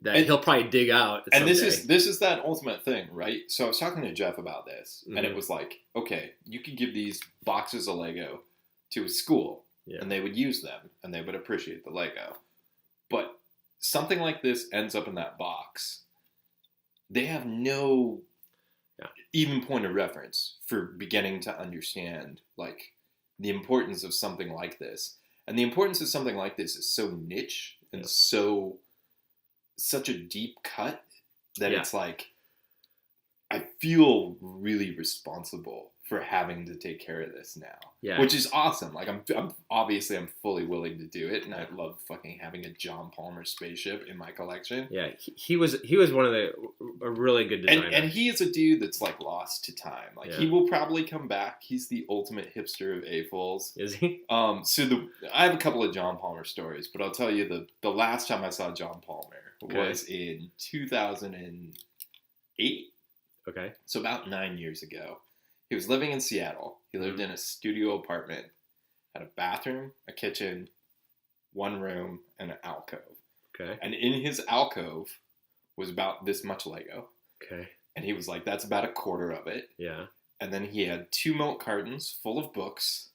he'll probably dig out. And this is that ultimate thing, right? So I was talking to Jeff about this, and it was like, okay, you could give these boxes of Lego to a school, and they would use them, and they would appreciate the Lego. But something like this ends up in that box. They have no even point of reference for beginning to understand, the importance of something like this. And the importance of something like this is so niche and such a deep cut that it's I feel really responsible for having to take care of this now. Yeah. Which is awesome. Like I'm obviously I'm fully willing to do it, and I love fucking having a John Palmer spaceship in my collection. Yeah, he was one of a really good designer. And he is a dude that's like lost to time. Like he will probably come back. He's the ultimate hipster of AFOLs. Is he? I have a couple of John Palmer stories, but I'll tell you the last time I saw John Palmer was in 2008. Okay. So about 9 years ago. He was living in Seattle. He lived in a studio apartment, had a bathroom, a kitchen, one room, and an alcove. Okay. And in his alcove was about this much Lego. Okay. And he was like, that's about a quarter of it. Yeah. And then he had 2 milk cartons full of books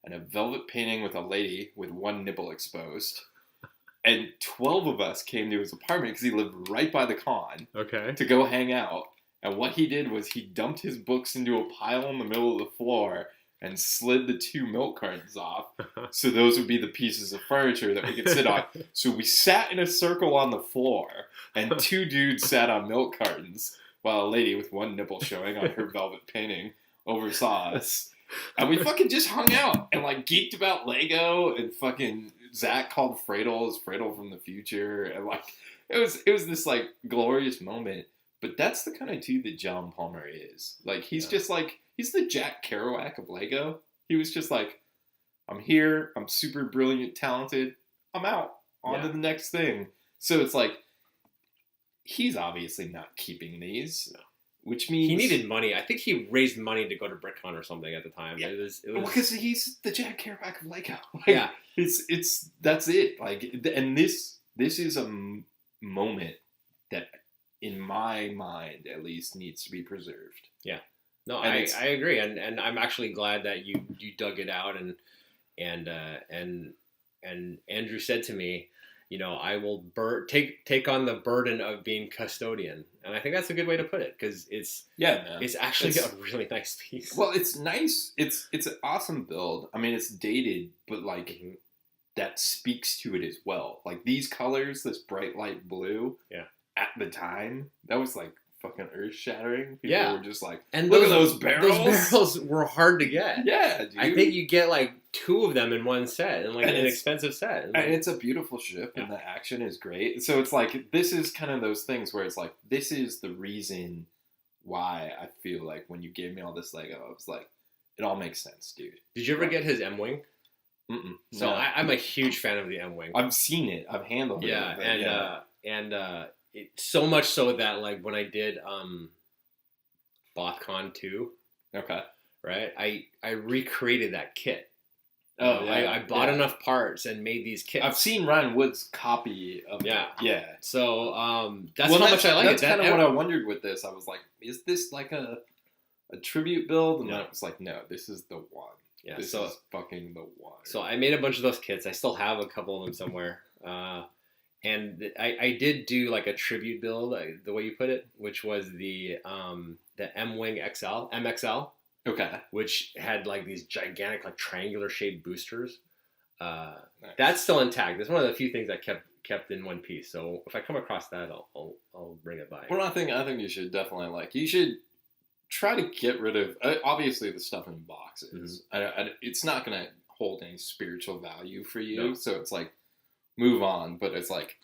and a velvet painting with a lady with one nipple exposed. And 12 of us came to his apartment because he lived right by the con. Okay. To go hang out. And what he did was he dumped his books into a pile in the middle of the floor and slid the 2 milk cartons off. So those would be the pieces of furniture that we could sit on. So we sat in a circle on the floor, and 2 dudes sat on milk cartons while a lady with one nipple showing on her velvet painting oversaw us. And we fucking just hung out and like geeked about Lego, and fucking Zach called Fredo as Fredo from the future. And like, it was this like glorious moment. But that's the kind of dude that John Palmer is. Like, he's just like, he's the Jack Kerouac of Lego. He was just like, I'm here, I'm super brilliant, talented, I'm out, on to the next thing. So it's like, he's obviously not keeping these, which means... He needed money. I think he raised money to go to BrickCon or something at the time. Yeah. It was because he's the Jack Kerouac of Lego. Like, it's that's it. Like, and this is a moment that... in my mind, at least, needs to be preserved. Yeah, no, I agree, and I'm actually glad that you dug it out, and Andrew said to me, you know, I will take on the burden of being custodian, and I think that's a good way to put it, because it's actually a really nice piece. Well, it's nice. It's an awesome build. I mean, it's dated, but like that speaks to it as well. Like these colors, this bright light blue. Yeah. At the time, that was like fucking earth-shattering. People were just like, and look at those barrels. Those barrels were hard to get. Yeah, dude. I think you get like 2 of them in one set, and like an expensive set. And it's a beautiful ship, and the action is great. So it's like, this is kind of those things where it's like, this is the reason why I feel like when you gave me all this Lego, I was like, it all makes sense, dude. Did you ever get his M-Wing? Mm-mm. So no. I'm a huge fan of the M-Wing. I've seen it. I've handled it. So much so that like when I did BothCon 2, right? I recreated that kit. I bought enough parts and made these kits. I've seen Ryan Wood's copy of it. Yeah. So that's how much I like it. That's kind of what I wondered with this. I was like, is this like a tribute build? And then it was like, no, this is the one. Yeah, this is fucking the one. So I made a bunch of those kits. I still have a couple of them somewhere. And I did do like a tribute build, the way you put it, which was the M-Wing MXL. Okay. Which had like these gigantic, like triangular shaped boosters. Nice. That's still intact. It's one of the few things I kept in one piece. So if I come across that, I'll bring it by. Well, I think you should definitely you should try to get rid of obviously the stuff in boxes. Mm-hmm. It's not going to hold any spiritual value for you. No. So it's like, move on. But it's like,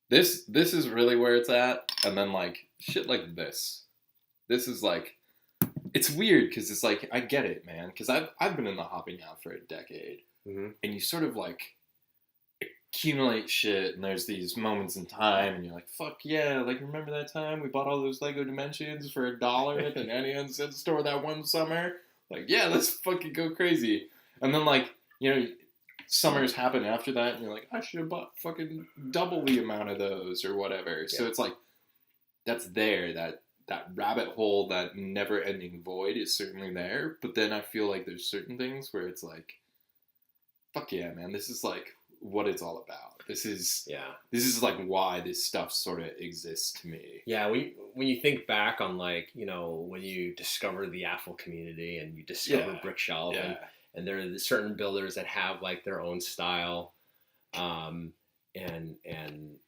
this is really where it's at. And then like shit like this is like, it's weird because it's like, I get it, man. Because I've been in the hobby now for a decade. Mm-hmm. And you sort of like accumulate shit, and there's these moments in time, and you're like, fuck yeah, like remember that time we bought all those Lego Dimensions for $1 at the 99-cent store that one summer? Like, yeah, let's fucking go crazy. And then like, you know, summers happen after that, and you're like, I should have bought fucking double the amount of those or whatever. Yeah. So it's like, that's there, that rabbit hole, that never-ending void is certainly there. But then I feel like there's certain things where it's like, fuck yeah, man, this is like what it's all about. This is like why this stuff sort of exists to me. Yeah, when you think back on like, you know, when you discover the AFL community and you discover Brickshelf, and there are certain builders that have like their own style, and you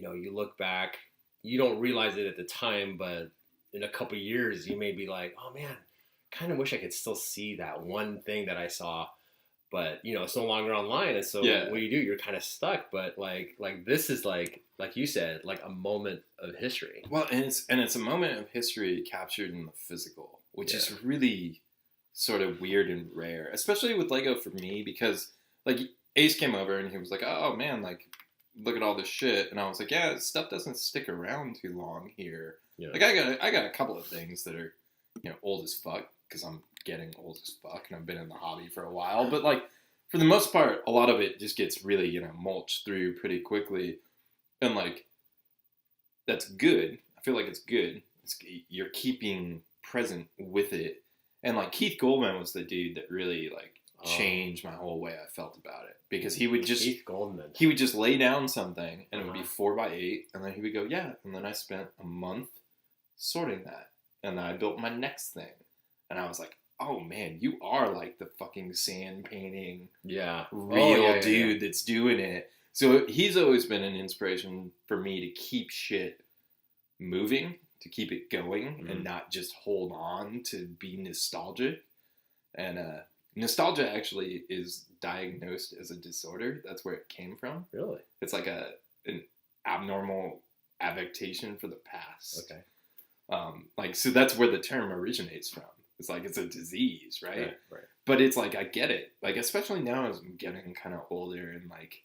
know, you look back, you don't realize it at the time, but in a couple years, you may be like, oh man, kind of wish I could still see that one thing that I saw, but it's no longer online. And so what do? You're kind of stuck. But like this is like you said, like a moment of history. Well, and it's a moment of history captured in the physical, which is really sort of weird and rare, especially with Lego for me, because like Ace came over and he was like, oh man, like look at all this shit, and I was like, yeah, stuff doesn't stick around too long here. Yeah. Like I got a couple of things that are old as fuck, because I'm getting old as fuck and I've been in the hobby for a while, but like for the most part, a lot of it just gets really mulched through pretty quickly, and like that's good. I feel like it's good. You're keeping present with it. And like Keith Goldman was the dude that really like changed my whole way I felt about it, because he would just lay down something and it would be 4x8, and then he would go, yeah, and then I spent a month sorting that, and then I built my next thing, and I was like, oh man, you are like the fucking sand painting real dude that's doing it. So he's always been an inspiration for me to keep shit moving, to keep it going, and not just hold on to be nostalgic. And nostalgia actually is diagnosed as a disorder. That's where it came from. Really? It's like an abnormal affectation for the past. Okay. So that's where the term originates from. It's like it's a disease, right? Right. But it's like I get it. Like especially now as I'm getting kind of older and like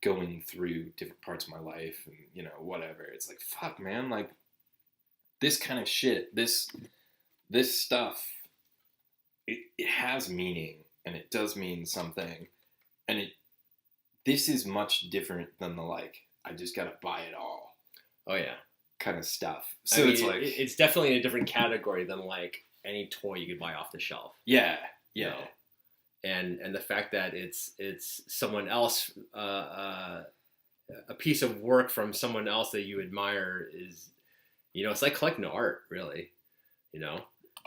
going through different parts of my life and whatever. It's like, fuck, man, like this kind of shit, this stuff, it has meaning, and it does mean something, and this is much different than the like I just gotta buy it all. Oh yeah, kind of stuff. So it's like it's definitely in a different category than like any toy you could buy off the shelf. Yeah. And the fact that it's someone else, a piece of work from someone else that you admire is, it's like collecting art, really.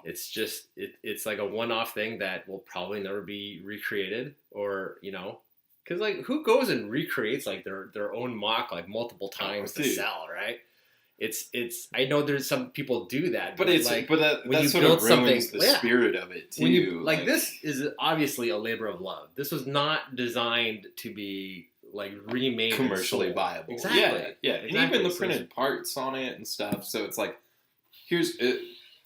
It's just it's like a one-off thing that will probably never be recreated, or because like who goes and recreates like their own mock like multiple times to sell, right? It's I know there's some people do that, but it's like that sort of ruins the spirit of it too. When you, like this is obviously a labor of love. This was not designed to be like remade commercially viable. Exactly. Yeah. Exactly. And even the printed parts on it and stuff. So it's like, here's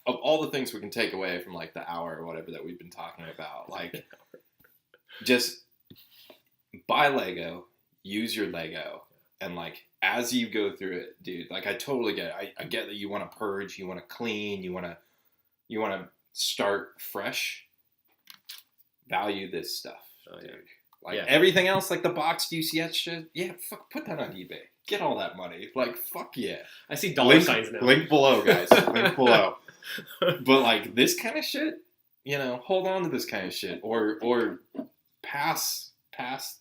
of all the things we can take away from like the hour or whatever that we've been talking about, like just buy Lego, use your Lego, and like as you go through it, dude, like I totally get it. I get that you want to purge, you want to clean, you want to start fresh. Value this stuff, dude. Like everything else, like the boxed UCS shit, fuck, put that on eBay. Get all that money. Like, fuck yeah. I see dollar signs now. Link below, guys. Link below. But like this kind of shit, hold on to this kind of shit, or pass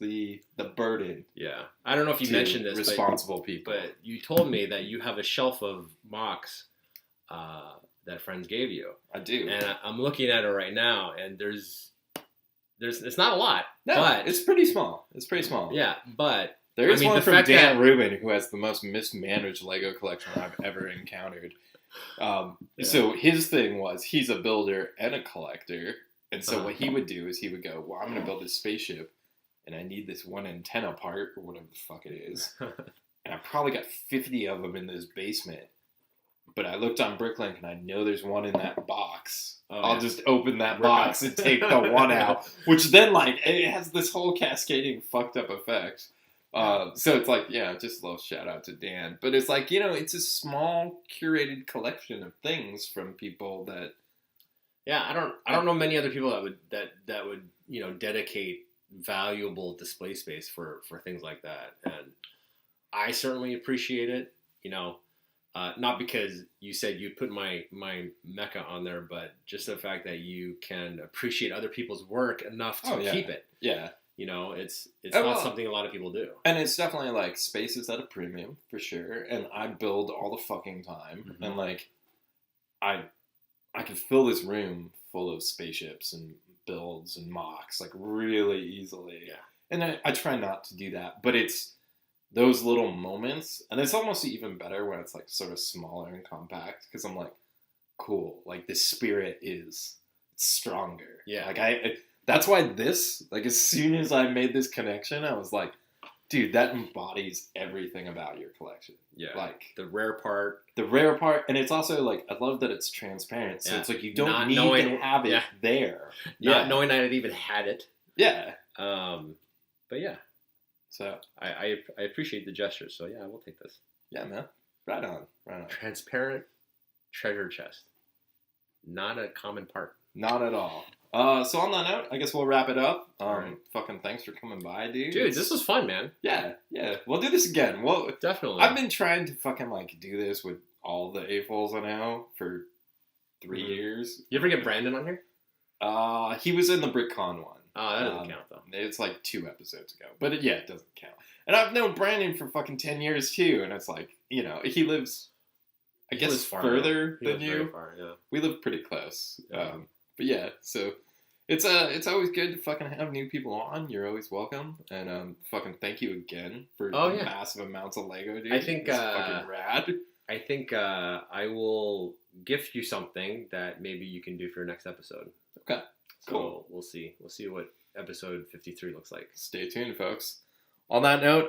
the burden. Yeah, I don't know if you mentioned this, responsible people. But you told me that you have a shelf of mocks that friends gave you. I do, and I'm looking at it right now, and there's it's not a lot. No, but it's pretty small. It's pretty small. Yeah, but there is one from Dan Rubin, who has the most mismanaged Lego collection I've ever encountered. So his thing was he's a builder and a collector, and so what he would do is he would go, well, I'm going to build this spaceship, and I need this one antenna part or whatever the fuck it is, and I probably got 50 of them in this basement, but I looked on Bricklink and I know there's one in that box. I'll just open that box and take the one out, which then like it has this whole cascading fucked up effect. So it's like, just a little shout out to Dan, but it's like, it's a small curated collection of things from people that. Yeah, I don't know many other people that would dedicate valuable display space for things like that, and I certainly appreciate it. Not because you said you put my mecha on there, but just the fact that you can appreciate other people's work enough to keep it. Yeah. It's not something a lot of people do. And it's definitely like space is at a premium for sure. And I build all the fucking time. Mm-hmm. And like, I can fill this room full of spaceships and builds and mocks like really easily. Yeah. And I try not to do that, but it's those little moments, and it's almost even better when it's like sort of smaller and compact, because I'm like, cool, like the spirit is stronger. Yeah. Like that's why this, like as soon as I made this connection, I was like, dude, that embodies everything about your collection. Yeah. Like the rare part. And it's also like, I love that it's transparent. So it's like you don't need to have it there. Not knowing that it even had it. Yeah. But yeah. So I appreciate the gesture. So yeah, I will take this. Yeah, man. Right on. Transparent treasure chest. Not a common part. Not at all. So on that note, I guess we'll wrap it up. Right. Fucking thanks for coming by, dude. Dude, this was fun, man. Yeah. We'll do this again. Definitely. I've been trying to fucking like do this with all the AFOLs I know for 3 years. You ever get Brandon on here? He was in the BritCon one. Oh, that doesn't count though. It's like 2 episodes ago, but it doesn't count. And I've known Brandon for fucking 10 years too, and it's like, you know, he lives, I guess, further than you. Far, yeah. We live pretty close. Yeah. But yeah, so it's always good to fucking have new people on. You're always welcome, and fucking thank you again for the massive amounts of Lego, dude. I think it's fucking rad. I think I will gift you something that maybe you can do for your next episode. Okay. Cool. So we'll see. We'll see what episode 53 looks like. Stay tuned, folks. On that note,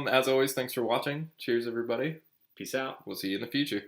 as always, thanks for watching. Cheers, everybody. Peace out. We'll see you in the future.